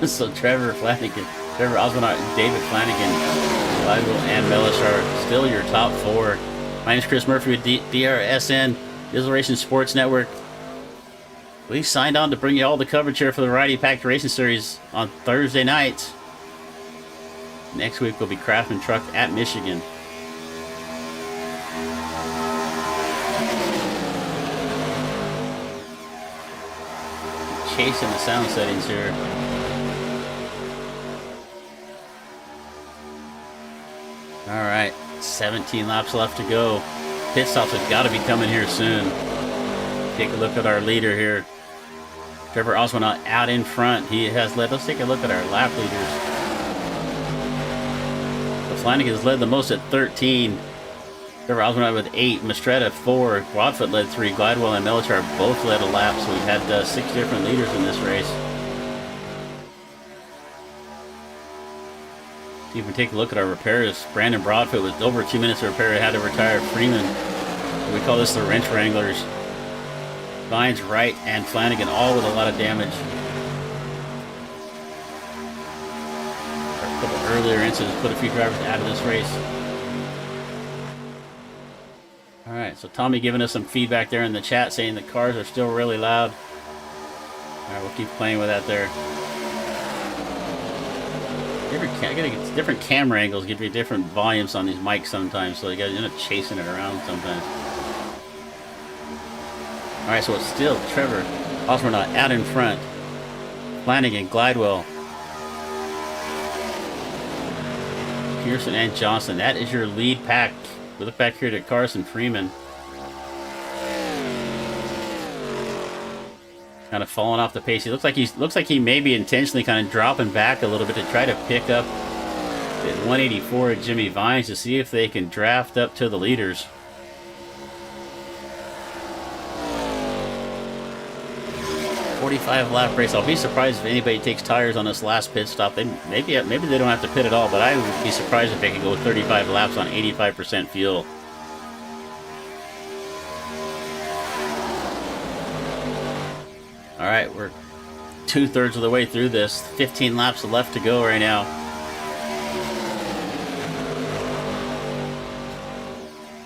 So Trevor Oswald, David Flanagan, Glidewell, and Mellish are still your top 4. My name is Chris Murphy with DRSN, Digital Racing Sports Network. We signed on to bring you all the coverage here for the Variety Packed Racing Series on Thursday nights. Next week will be Craftsman Truck at Michigan. Chasing the sound settings here. Alright, 17 laps left to go. Pit stops have got to be coming here soon. Take a look at our leader here. Trevor Oswald out in front. He has led. Let's take a look at our lap leaders. So Flanagan has led the most at 13. Trevor Oswald with 8. Mistretta 4. Broadfoot led 3. Glidewell and Mellichar both led a lap. So we've had 6 different leaders in this race. See if we take a look at our repairs. Brandon Broadfoot with over 2 minutes of repair had to retire. Freeman. We call this the wrench wranglers. Vines, Wright, and Flanagan all with a lot of damage. A couple earlier incidents put a few drivers out of this race. Alright, so Tommy giving us some feedback there in the chat saying the cars are still really loud. Alright, we'll keep playing with that there. Different camera angles give you different volumes on these mics sometimes, so you gotta end up chasing it around sometimes. Alright, so it's still Trevor Oswald out in front. Flanagan, Glidewell, Pearson, and Johnson. That is your lead pack. We look back here to Carson Freeman. Kind of falling off the pace. He looks like he may be intentionally kind of dropping back a little bit to try to pick up at 184 at Jimmy Vines to see if they can draft up to the leaders. 45 lap race. I'll be surprised if anybody takes tires on this last pit stop. Maybe they don't have to pit at all, but I would be surprised if they could go 35 laps on 85% fuel. Alright, we're 2/3 of the way through this. 15 laps left to go right now.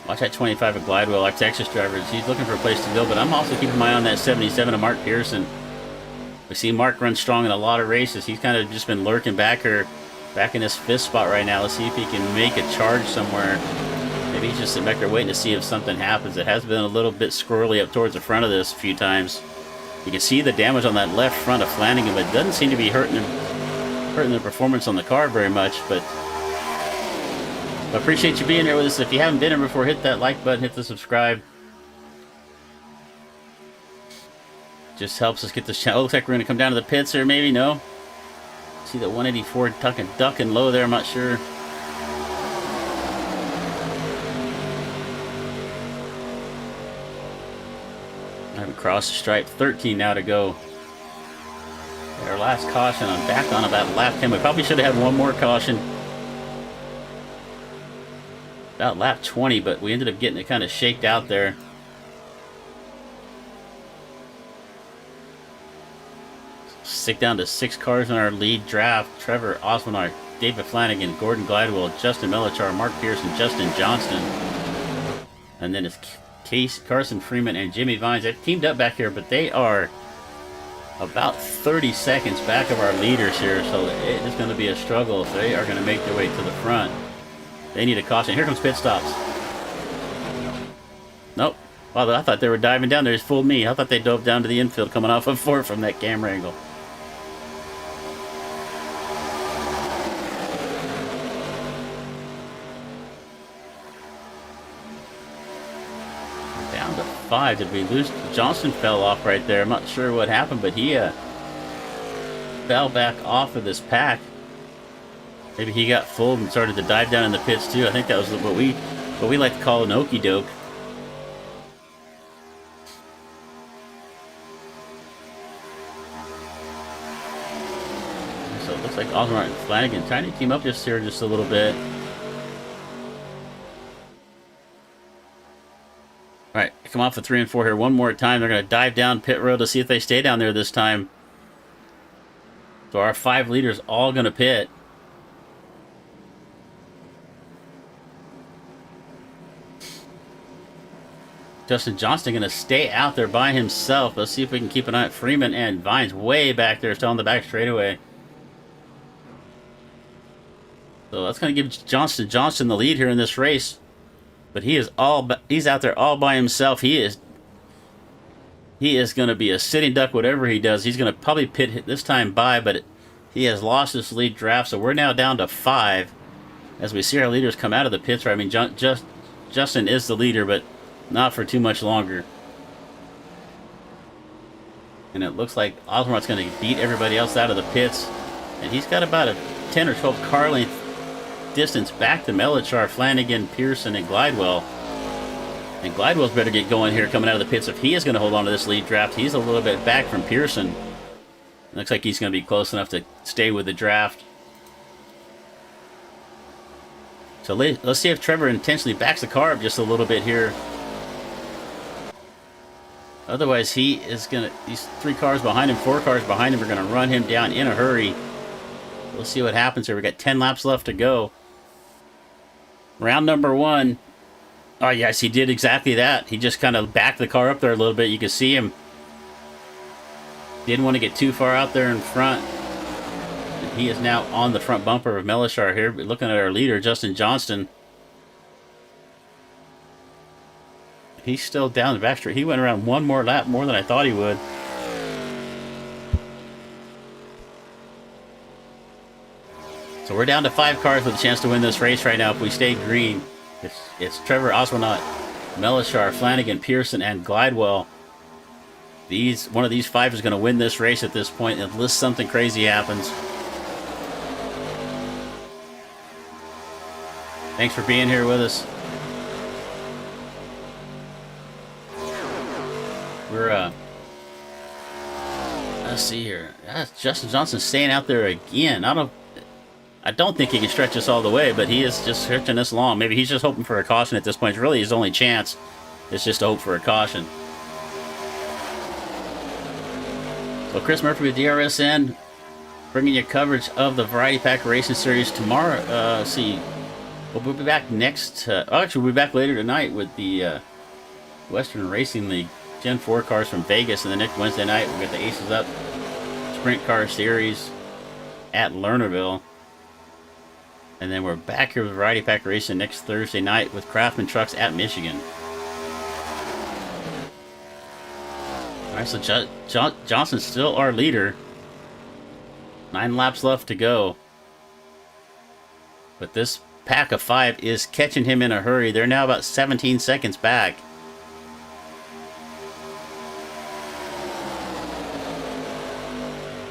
Watch that 25 at Glidewell, our Texas drivers. He's looking for a place to go, but I'm also keeping my eye on that 77 of Mark Pearson. We see Mark run strong in a lot of races. He's kind of just been lurking back in this 5th spot right now. Let's see if he can make a charge somewhere. Maybe he's just sitting back there waiting to see if something happens. It has been a little bit squirrely up towards the front of this a few times. You can see the damage on that left front of Flanagan, but it doesn't seem to be hurting the performance on the car very much. But I appreciate you being here with us. If you haven't been here before, hit that like button, hit the subscribe. Just helps us get this channel. Looks like we're going to come down to the pits or maybe no. See that 184 ducking low there. I'm not sure. I haven't crossed the stripe. 13 now to go. Our last caution. I'm back on about lap 10. We probably should have had one more caution. About lap 20, but we ended up getting it kind of shaked out there. down to 6 cars in our lead draft. Trevor Oswald, David Flanagan, Gordon Glidewell, Justin Melichar, Mark Pearson, Justin Johnston. And then it's Carson Freeman and Jimmy Vines. They've teamed up back here, but they are about 30 seconds back of our leaders here, so it is going to be a struggle if they are going to make their way to the front. They need a caution. Here comes pit stops. Nope. Wow, I thought they were diving down there. It fooled me. I thought they dove down to the infield coming off of 4 from that camera angle. Down to 5. Did we lose? Johnson fell off right there. I'm not sure what happened, but he fell back off of this pack. Maybe he got fooled and started to dive down in the pits too. I think that was what we like to call an okie doke. So it looks like Osmar and Flanagan trying to team up just here just a little bit. Alright, come off of 3 and 4 here one more time. They're going to dive down pit road to see if they stay down there this time. So our 5 leaders all going to pit. Justin Johnston going to stay out there by himself. Let's see if we can keep an eye on Freeman and Vines way back there, still on the back straightaway. So that's going to give Johnston the lead here in this race. But he's out there all by himself. He is going to be a sitting duck whatever he does. He's going to probably pit this time by, but he has lost his lead draft. So we're now down to 5 as we see our leaders come out of the pits. I mean, Justin is the leader, but not for too much longer. And it looks like Osmart's going to beat everybody else out of the pits. And he's got about a 10 or 12 car length distance back to Melichar, Flanagan, Pearson, and Glidewell. And Glidewell's better get going here coming out of the pits if he is going to hold on to this lead draft. He's a little bit back from Pearson. Looks like he's going to be close enough to stay with the draft. So let's see if Trevor intentionally backs the car up just a little bit here. Otherwise, he is going to... These 3 cars behind him, 4 cars behind him are going to run him down in a hurry. We'll see what happens here. We got 10 laps left to go. Round number 1. Oh, yes, he did exactly that. He just kind of backed the car up there a little bit. You can see him. Didn't want to get too far out there in front. And he is now on the front bumper of Melichar here. Looking at our leader, Justin Johnston. He's still down the back straight. He went around one more lap more than I thought he would. So we're down to 5 cars with a chance to win this race right now if we stay green. It's Trevor Oswald, Melichar, Flanagan, Pearson, and Glidewell. One of these 5 is going to win this race at this point unless something crazy happens. Thanks for being here with us. We're let's see here. Justin Johnson staying out there again. I don't think he can stretch us all the way, but he is just stretching us along. Maybe he's just hoping for a caution at this point. It's really his only chance. It's just to hope for a caution. So Chris Murphy with DRSN, bringing you coverage of the Variety Pack Racing Series tomorrow. Let's see, we'll be back next. Actually, we'll be back later tonight with the Western Racing League Gen 4 cars from Vegas, and the next Wednesday night we've got the Aces Up Sprint Car Series at Lernerville. And then we're back here with Variety Pack Racing next Thursday night with Craftsman Trucks at Michigan. Alright, so Johnson's still our leader. 9 laps left to go. But this pack of 5 is catching him in a hurry. They're now about 17 seconds back.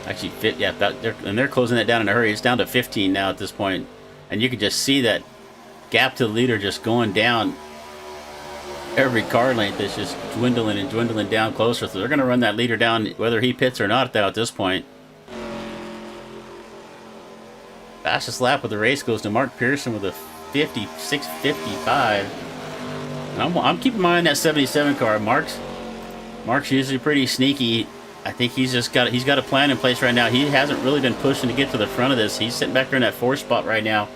Actually, they're closing that down in a hurry. It's down to 15 now at this point. And you can just see that gap to the leader just going down. Every car length is just dwindling and dwindling down closer. So they're going to run that leader down whether he pits or not at this point. Fastest lap of the race goes to Mark Pearson with a 56.55. And I'm keeping my eye on that 77 car. Mark's usually pretty sneaky. I think he's got a plan in place right now. He hasn't really been pushing to get to the front of this. He's sitting back there in that 4 spot right now.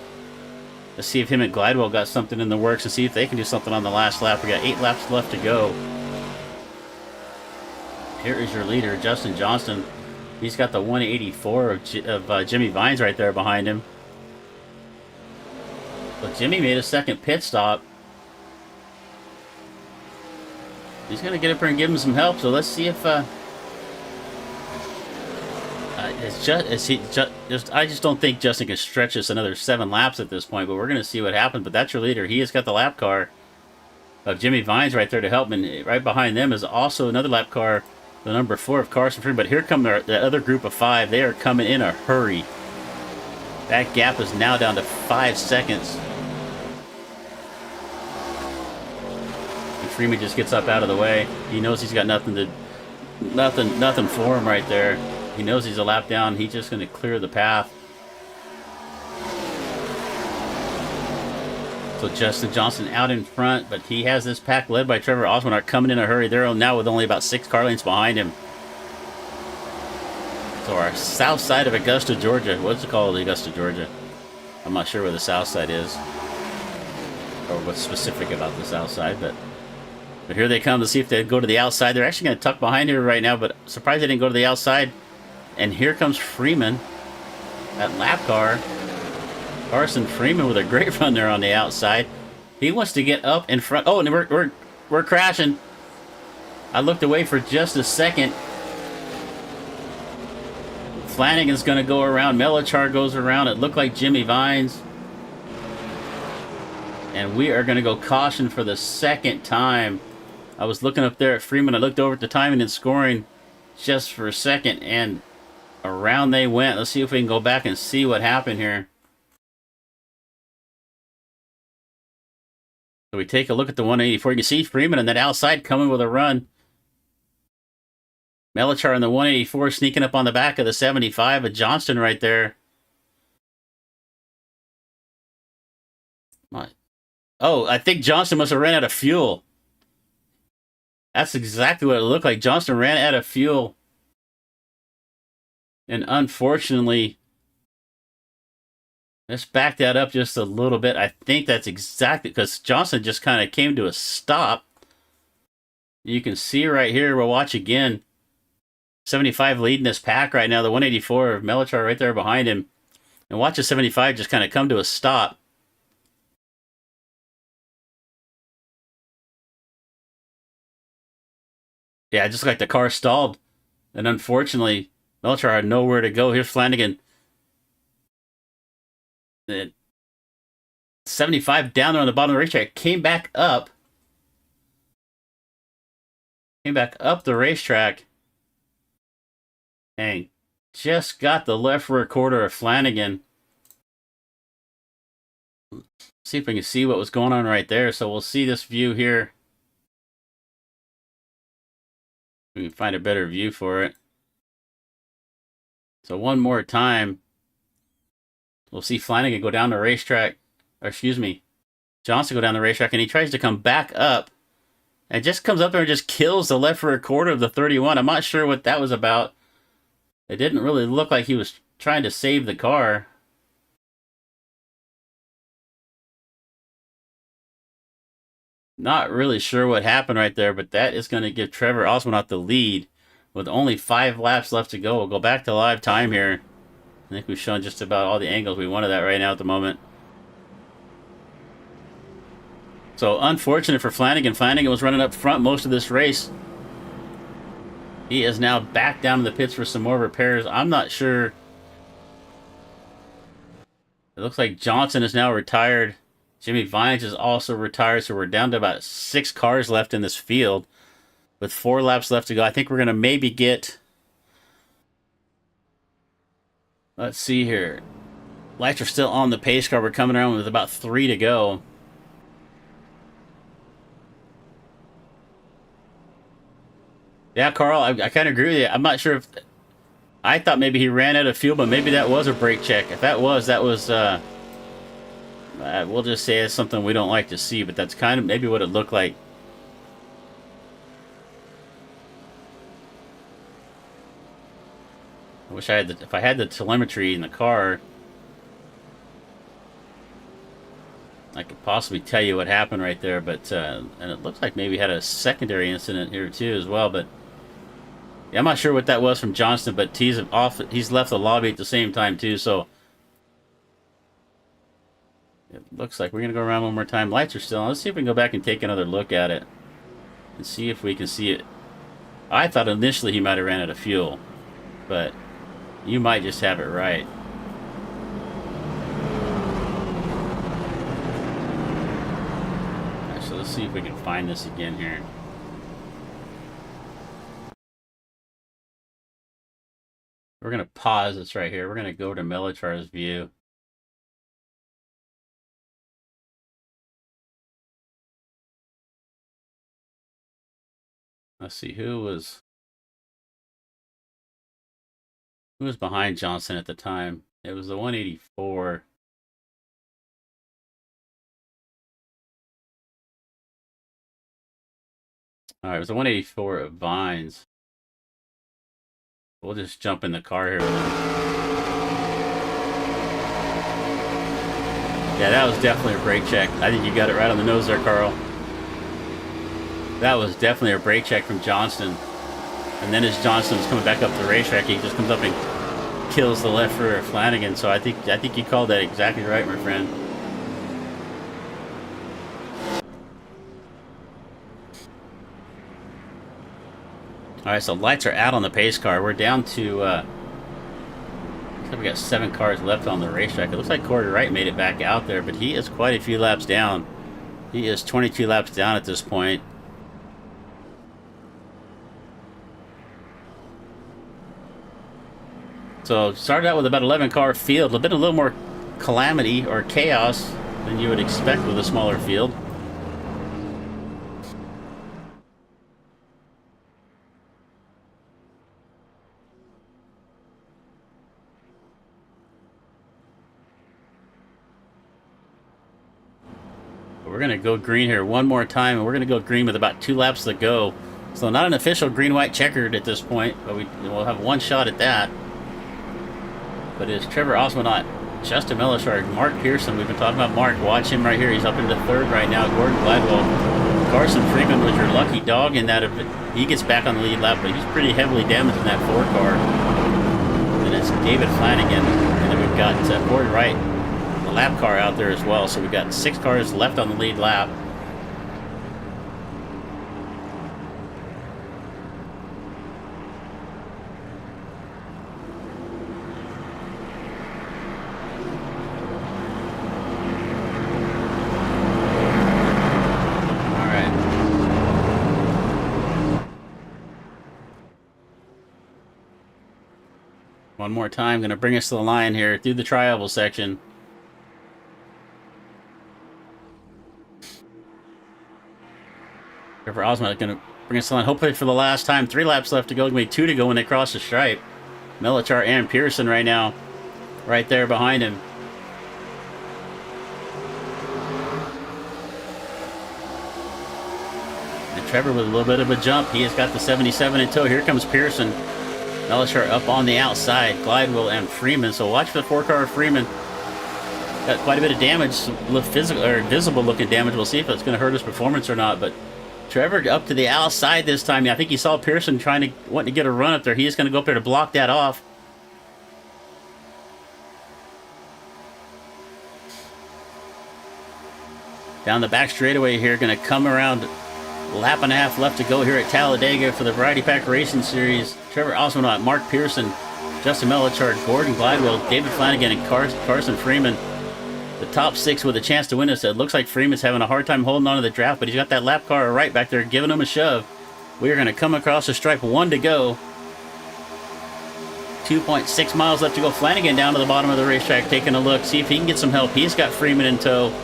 Let's see if him and Glidewell got something in the works and see if they can do something on the last lap. We got 8 laps left to go. Here is your leader, Justin Johnston. He's got the 184 of Jimmy Vines right there behind him. But Jimmy made a second pit stop. He's going to get up here and give him some help. So let's see if I just don't think Justin can stretch us another 7 laps at this point. But we're going to see what happens. But that's your leader. He has got the lap car of Jimmy Vines right there to help him. And right behind them is also another lap car, the number 4 of Carson Freeman. But here come the other group of 5. They are coming in a hurry. That gap is now down to 5 seconds. And Freeman just gets up out of the way. He knows he's got nothing for him right there. He knows he's a lap down. He's just going to clear the path. So Justin Johnson out in front, but he has this pack led by Trevor Osmond coming in a hurry. They're now with only about 6 car lengths behind him. So our south side of Augusta, Georgia. What's it called, Augusta, Georgia? I'm not sure where the south side is, or what's specific about the south side, but here they come to see if they go to the outside. They're actually going to tuck behind here right now, but surprised they didn't go to the outside. And here comes Freeman, that lap car. Carson Freeman with a great run there on the outside. He wants to get up in front. Oh, and we're crashing. I looked away for just a second. Flanagan's going to go around. Melachar goes around. It looked like Jimmy Vines. And we are going to go caution for the second time. I was looking up there at Freeman. I looked over at the timing and scoring just for a second, and around they went. Let's see if we can go back and see what happened here. So we take a look at the 184. You can see Freeman on that outside coming with a run. Melachar in the 184 sneaking up on the back of the 75 of Johnston right there. Oh, I think Johnston must have ran out of fuel. That's exactly what it looked like. Johnston ran out of fuel. And unfortunately, let's back that up just a little bit. I think that's exactly because Johnston just kind of came to a stop. You can see right here, we'll watch again. 75 leading this pack right now. The 184 of Melachar right there behind him. And watch the 75 just kind of come to a stop. Yeah, just like the car stalled. And unfortunately, Melachar had nowhere to go. Here's Flanagan. 75 down there on the bottom of the racetrack. Came back up. Came back up the racetrack. And just got the left rear quarter of Flanagan. See if we can see what was going on right there. So we'll see this view here. We can find a better view for it. So one more time, we'll see Flanagan go down the racetrack, or excuse me, Johnson go down the racetrack, and he tries to come back up, and just comes up there and just kills the left rear quarter of the 31. I'm not sure what that was about. It didn't really look like he was trying to save the car. Not really sure what happened right there, but that is going to give Trevor Osmond the lead with only 5 laps left to go. We'll go back to live time here. I think we've shown just about all the angles we wanted that right now at the moment. So unfortunate for Flanagan. Flanagan was running up front most of this race. He is now back down in the pits for some more repairs. I'm not sure. It looks like Johnson is now retired. Jimmy Vines is also retired, so we're down to about 6 cars left in this field with 4 laps left to go. I think we're going to maybe get... Let's see here. Lights are still on the pace car. We're coming around with about 3 to go. Yeah, Carl, I kind of agree with you. I'm not sure if... I thought maybe he ran out of fuel, but maybe that was a brake check. If that was... we'll just say it's something we don't like to see, but that's kind of maybe what it looked like. wish I had if I had the telemetry in the car, I could possibly tell you what happened right there. But and it looks like maybe had a secondary incident here too as well. But yeah, I'm not sure what that was from Johnston, but he's left the lobby at the same time too. So it looks like we're gonna go around one more time. Lights are still on. Let's see if we can go back and take another look at it and see if we can see it. I thought initially he might have ran out of fuel, but you might just have it right. Right, so let's see if we can find this again here. We're going to pause this right here. We're going to go to Melichar's view. Let's see who was behind Johnson at the time. It was the 184. All right, it was the 184 of Vines. We'll just jump in the car here with him. Yeah, that was definitely a brake check. I think you got it right on the nose there, Carl. That was definitely a brake check from Johnston. And then as Johnston was coming back up the racetrack, he just comes up and kills the left rear of Flanagan. So I think you called that exactly right, my friend. All right, so lights are out on the pace car. We're down to, we got 7 cars left on the racetrack. It looks like Corey Wright made it back out there, but he is quite a few laps down. He is 22 laps down at this point. So started out with about 11 car field, a little more calamity or chaos than you would expect with a smaller field. We're going to go green here one more time, and we're going to go green with about 2 laps to go. So not an official green-white checkered at this point, but we'll have one shot at that. But it's Trevor Osmanot, Justin Melishard, Mark Pearson. We've been talking about Mark. Watch him right here. He's up into 3rd right now. Gordon Gladwell. Carson Freeman was your lucky dog in that. He gets back on the lead lap, but he's pretty heavily damaged in that 4 car. And then it's David Flanagan. And then we've got Corey Wright, the lap car out there as well. So we've got 6 cars left on the lead lap. One more time, going to bring us to the line here through the tri-oval section. Trevor Osmond going to bring us to the line, hopefully for the last time. 3 laps left to go. Going to be 2 to go when they cross the stripe. Melichar and Pearson right now, right there behind him. And Trevor with a little bit of a jump. He has got the 77 in tow. Here comes Pearson. Melishar up on the outside, Glidewell and Freeman. So watch for the 4-car Freeman. Got quite a bit of damage, some physical or visible looking damage. We'll see if it's going to hurt his performance or not. But Trevor up to the outside this time. I think he saw Pearson wanting to get a run up there. He's going to go up there to block that off. Down the back straightaway here, going to come around. Lap and a half left to go here at Talladega for the Variety Pack Racing Series. Trevor Osmanot, Mark Pearson, Justin Melichard, Gordon Glidewell, David Flanagan, and Carson Freeman. The top 6 with a chance to win this. It looks like Freeman's having a hard time holding on to the draft, but he's got that lap car right back there giving him a shove. We are going to come across the stripe, 1 to go. 2.6 miles left to go. Flanagan down to the bottom of the racetrack taking a look, see if he can get some help. He's got Freeman in tow.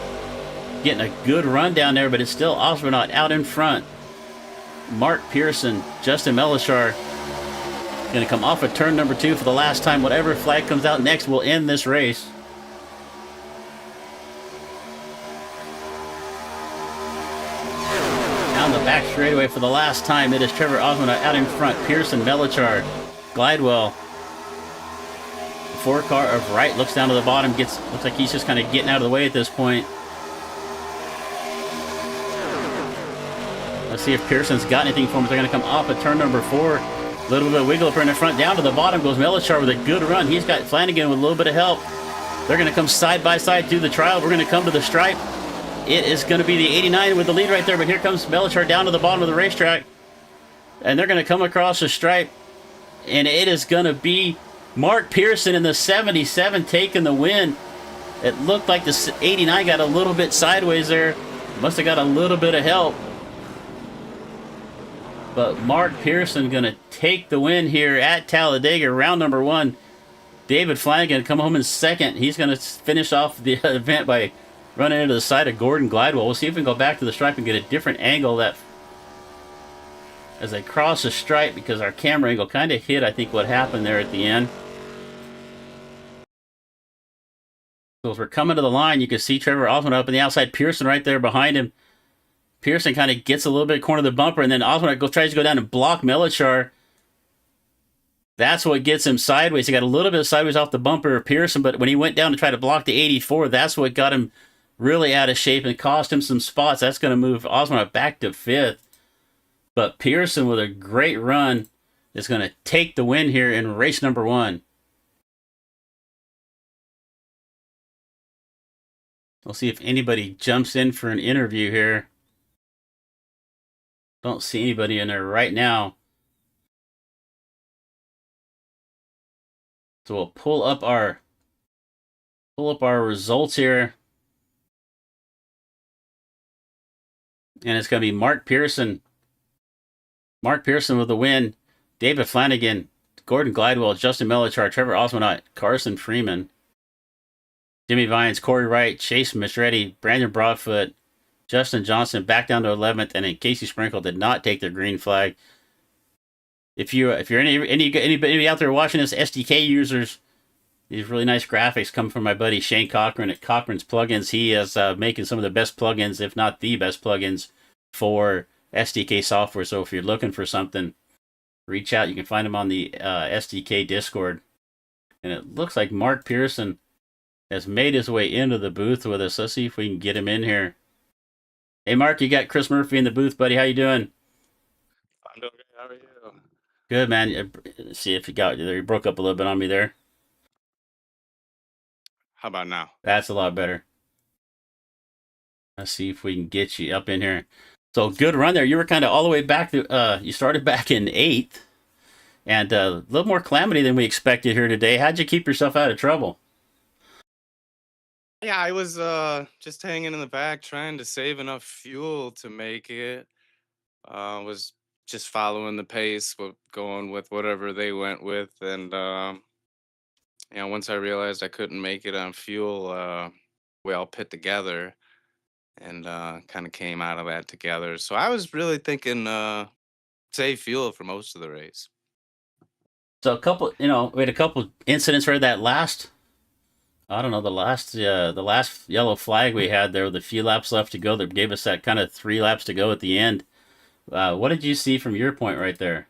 Getting a good run down there, but it's still Osmanot out in front. Mark Pearson, Justin Melishar, going to come off of turn number 2 for the last time. Whatever flag comes out next will end this race. Down the back straightaway for the last time, it is Trevor Osmanot out in front. Pearson, Melishar, Glidewell, 4 car of right looks down to the bottom, looks like he's just kind of getting out of the way at this point. Let's see if Pearson's got anything for him. They're going to come off of turn number 4. A little bit of wiggle up in the front. Down to the bottom goes Melishar with a good run. He's got Flanagan with a little bit of help. They're going to come side by side through the trial. We're going to come to the stripe. It is going to be the 89 with the lead right there, but here comes Melishar down to the bottom of the racetrack. And they're going to come across the stripe. And it is going to be Mark Pearson in the 77 taking the win. It looked like the 89 got a little bit sideways there. Must have got a little bit of help. But Mark Pearson going to take the win here at Talladega, round number 1. David Flanagan come home in second. He's going to finish off the event by running into the side of Gordon Glidewell. We'll see if we can go back to the stripe and get a different angle that as they cross the stripe, because our camera angle kind of hid, I think, what happened there at the end. So as we're coming to the line, you can see Trevor Osmond up on the outside, Pearson right there behind him. Pearson kind of gets a little bit corner of the bumper, and then Osmond tries to go down and block Melishar. That's what gets him sideways. He got a little bit sideways off the bumper of Pearson, but when he went down to try to block the 84, that's what got him really out of shape and cost him some spots. That's going to move Osmond back to 5th. But Pearson with a great run is going to take the win here in race number 1. We'll see if anybody jumps in for an interview here. Don't see anybody in there right now. So we'll pull up our results here. And it's going to be Mark Pearson. Mark Pearson with the win. David Flanagan, Gordon Glidewell, Justin Melishar, Trevor Osmond, Carson Freeman, Jimmy Vines, Corey Wright, Chase Mistretti, Brandon Broadfoot, Justin Johnson back down to 11th, and then Casey Sprinkle did not take their green flag. If you're anybody out there watching this, SDK users, these really nice graphics come from my buddy Shane Cochran at Cochran's Plugins. He is making some of the best plugins, if not the best plugins, for SDK software. So if you're looking for something, reach out. You can find him on the SDK Discord. And it looks like Mark Pearson has made his way into the booth with us. Let's see if we can get him in here. Hey, Mark, you got Chris Murphy in the booth, buddy. How you doing? I'm doing good. How are you? Good, man. Let's see if you got there. You broke up a little bit on me there. How about now? That's a lot better. Let's see if we can get you up in here. So good run there. You were kind of all the way back to, you started back in 8th, and a little more calamity than we expected here today. How'd you keep yourself out of trouble? Yeah, I was just hanging in the back trying to save enough fuel to make it. Was just following the pace, going with whatever they went with, and once I realized I couldn't make it on fuel, we all pit together and kind of came out of that together. So I was really thinking save fuel for most of the race. So we had a couple incidents where that last, I don't know, the last yellow flag we had there with a few laps left to go that gave us that kind of 3 laps to go at the end. What did you see from your point right there?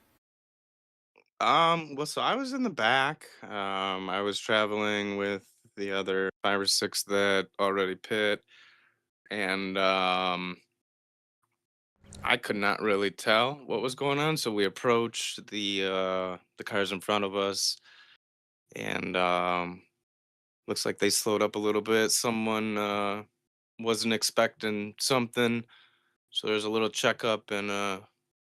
Well, so I was in the back. I was traveling with the other 5 or 6 that already pit, and I could not really tell what was going on. So we approached the cars in front of us, and looks like they slowed up a little bit. Someone wasn't expecting something, so there's a little checkup, and a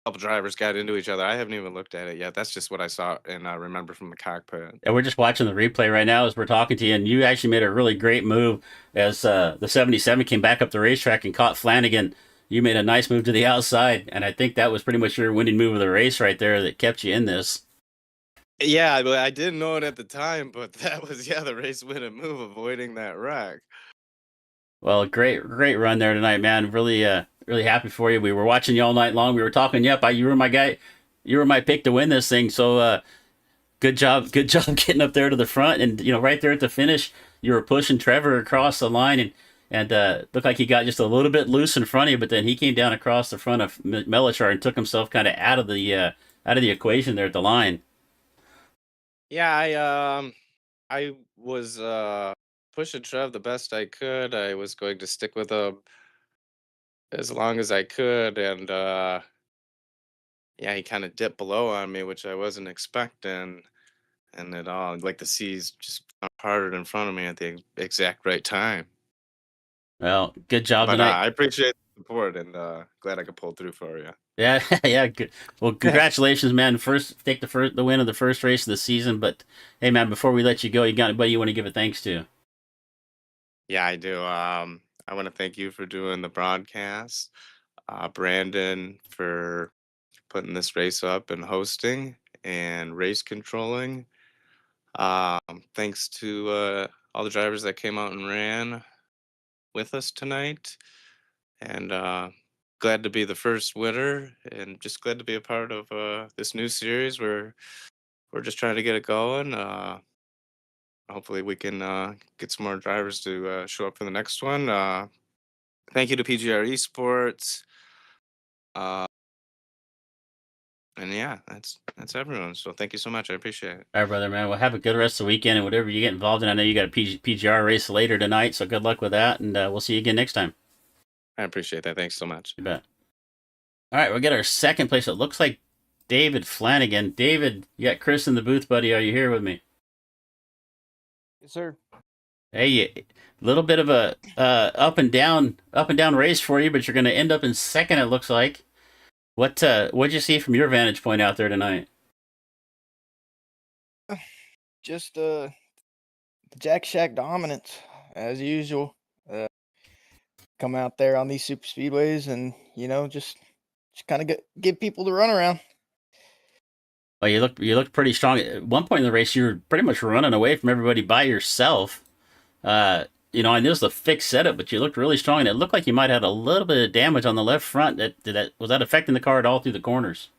couple drivers got into each other. I haven't even looked at it yet. That's just what I saw and I remember from the cockpit. Yeah, we're just watching the replay right now as we're talking to you, and you actually made a really great move as the 77 came back up the racetrack and caught Flanagan. You made a nice move to the outside, and I think that was pretty much your winning move of the race right there that kept you in this. Yeah, I didn't know it at the time, but that was, the race winning move, avoiding that wreck. Well, great run there tonight, man. Really happy for you. We were watching you all night long. We were talking. Yep, you were my guy. You were my pick to win this thing. So good job getting up there to the front, and right there at the finish, you were pushing Trevor across the line, and looked like he got just a little bit loose in front of you, but then he came down across the front of Melishar and took himself kind of out of the equation there at the line. Yeah, I was pushing Trev the best I could. I was going to stick with him as long as I could, and yeah, he kind of dipped below on me, which I wasn't expecting, and it all like the seas just parted in front of me at the exact right time. Well, good job But tonight. I appreciate the support, and glad I could pull through for you. Yeah, yeah. Good. Well, congratulations, man. First, take the win of the first race of the season. But hey, man, before we let you go, you got anybody you want to give it thanks to? Yeah, I do. I want to thank you for doing the broadcast, Brandon for putting this race up and hosting and race controlling. Thanks to all the drivers that came out and ran with us tonight, and glad to be the first winner, and just glad to be a part of this new series where we're just trying to get it going. Hopefully, we can get some more drivers to show up for the next one. Thank you to PGR Esports. Uh, and yeah, that's everyone. So thank you so much. I appreciate it. All right, brother, man. Well, have a good rest of the weekend and whatever you get involved in. I know you got a PGR race later tonight, so good luck with that, and we'll see you again next time. I appreciate that. Thanks so much. You bet. All right, we'll get our second place. It looks like David Flanagan. David, you got Chris in the booth, buddy. Are you here with me? Yes, sir. Hey, a little bit of a up and down race for you, but you're going to end up in second. It looks like. What'd you see from your vantage point out there tonight? Just the Jack Shack dominance as usual. Come out there on these super speedways and just kind of give people the runaround. Well, you looked pretty strong. At one point in the race, you were pretty much running away from everybody by yourself. I know it's a fixed setup, but you looked really strong, and it looked like you might have had a little bit of damage on the left front. Was that affecting the car at all through the corners?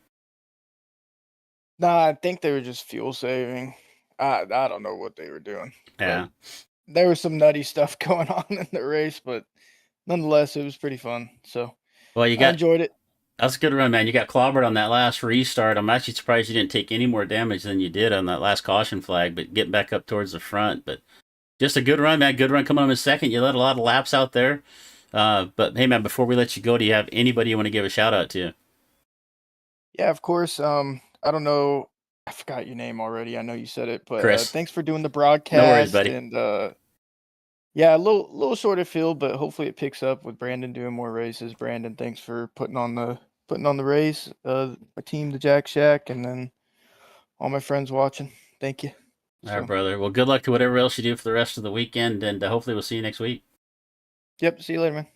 Nah, I think they were just fuel saving. I don't know what they were doing. Yeah. There was some nutty stuff going on in the race, but nonetheless, it was pretty fun. So Well, I enjoyed it. That's a good run, man. You got clobbered on that last restart. I'm actually surprised you didn't take any more damage than you did on that last caution flag, but getting back up towards the front. But just a good run, man. Good run coming on in second. You let a lot of laps out there. But hey, man, before we let you go, do you have anybody you want to give a shout out to? Yeah, of course. I don't know. I forgot your name already. I know you said it, but Chris. thanks for doing the broadcast. No worries, buddy. And yeah, a little short of field, but hopefully it picks up with Brandon doing more races. Brandon, thanks for putting on the race. My team, the Jack Shack, and then all my friends watching. Thank you. All right, brother. Well, good luck to whatever else you do for the rest of the weekend, and hopefully we'll see you next week. Yep. See you later, man.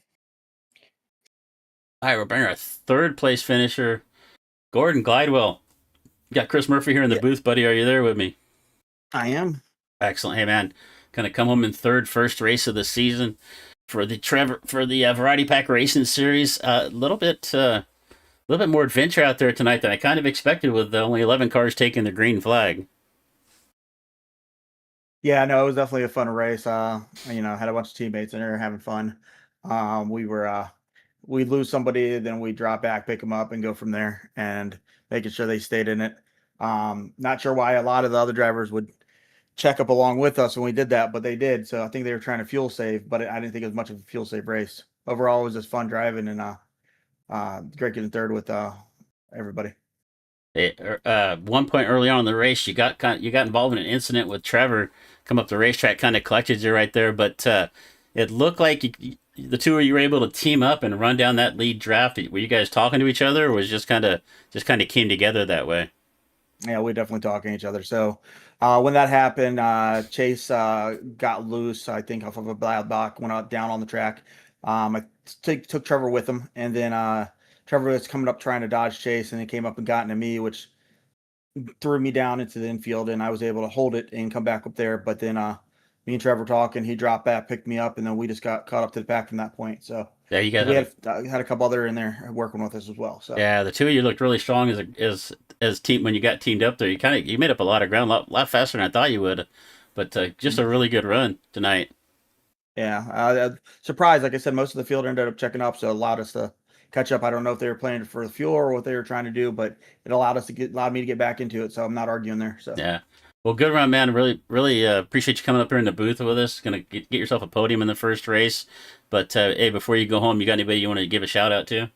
All right, we're bringing our third place finisher, Gordon Glidewell. You got Chris Murphy here in the booth, buddy. Are you there with me? I am. Excellent. Hey, man, going to come home in third, first race of the season for the Variety Pack Racing Series. A little bit more adventure out there tonight than I kind of expected, with only 11 cars taking the green flag. Yeah, no, it was definitely a fun race. Had a bunch of teammates in there having fun. We'd lose somebody, then we'd drop back, pick them up, and go from there, and making sure they stayed in it. Not sure why a lot of the other drivers would check up along with us when we did that, but they did. So I think they were trying to fuel save, but I didn't think it was much of a fuel save race. Overall, it was just fun driving, and great getting third with everybody. One point early on in the race, you got involved in an incident with Trevor. Come up the racetrack, kind of collected you right there, but it looked like the two of you were able to team up and run down that lead draft. Were you guys talking to each other, or was just kind of came together that way? Yeah, we definitely talking to each other. So when that happened, Chase got loose, I think, off of a bad block, went out down on the track. I took Trevor with him, and then Trevor was coming up trying to dodge Chase, and he came up and got into me, which threw me down into the infield, and I was able to hold it and come back up there. But then me and Trevor talking, he dropped back, picked me up, and then we just got caught up to the back from that point. So yeah, you guys had a couple other in there working with us as well. So yeah, the two of you looked really strong as team when you got teamed up there. You made up a lot of ground, a lot faster than I thought you would. But just a really good run tonight. Yeah, surprised. Like I said, most of the field ended up checking up, so it allowed us to catch up. I don't know if they were playing for the fuel or what they were trying to do, but it allowed me to get back into it. So I'm not arguing there. So yeah. Well, good run, man. Really appreciate you coming up here in the booth with us. Gonna get yourself a podium in the first race. But hey, before you go home, you got anybody you want to give a shout out to?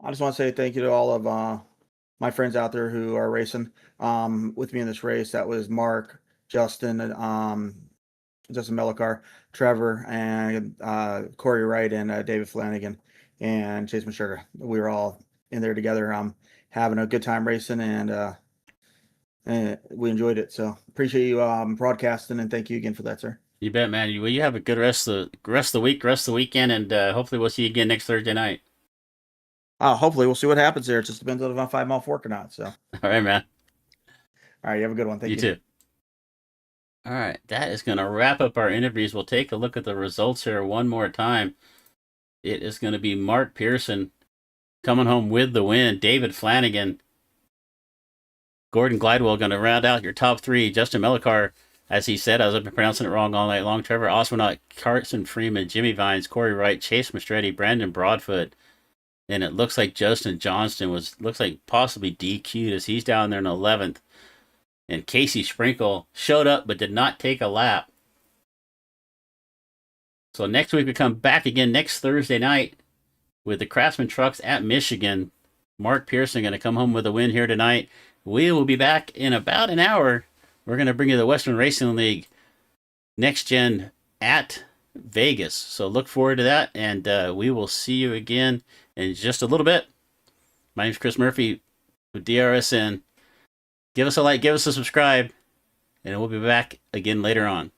I just want to say thank you to all of my friends out there who are racing with me in this race. That was Mark, Justin, Justin Melicar, Trevor, and Corey Wright, and David Flanagan, and Chase Meshuggah. We were all in there together, having a good time racing, and we enjoyed it. So appreciate you broadcasting, and thank you again for that, sir. You bet, man. You have a good rest of the week, rest of the weekend, and hopefully we'll see you again next Thursday night. Hopefully we'll see what happens there. It just depends on if I'm 5 mile fork or not. So, All right, man. all right, you have a good one. Thank you. You too. All right, that is going to wrap up our interviews. We'll take a look at the results here one more time. It is going to be Mark Pearson coming home with the win. David Flanagan, Gordon Glidewell going to round out your top three. Justin Melicar, as he said, I've been pronouncing it wrong all night long. Trevor Oswanaut, Carson Freeman, Jimmy Vines, Corey Wright, Chase Mastretti, Brandon Broadfoot. And it looks like Justin Johnston looks like possibly DQ'd as he's down there in 11th. And Casey Sprinkle showed up but did not take a lap. So next week we come back again next Thursday night with the Craftsman Trucks at Michigan. Mark Pearson going to come home with a win here tonight. We will be back in about an hour. We're going to bring you the Western Racing League Next Gen at Vegas. So look forward to that, and we will see you again in just a little bit. My name's Chris Murphy with DRSN. Give us a like, give us a subscribe, and we'll be back again later on.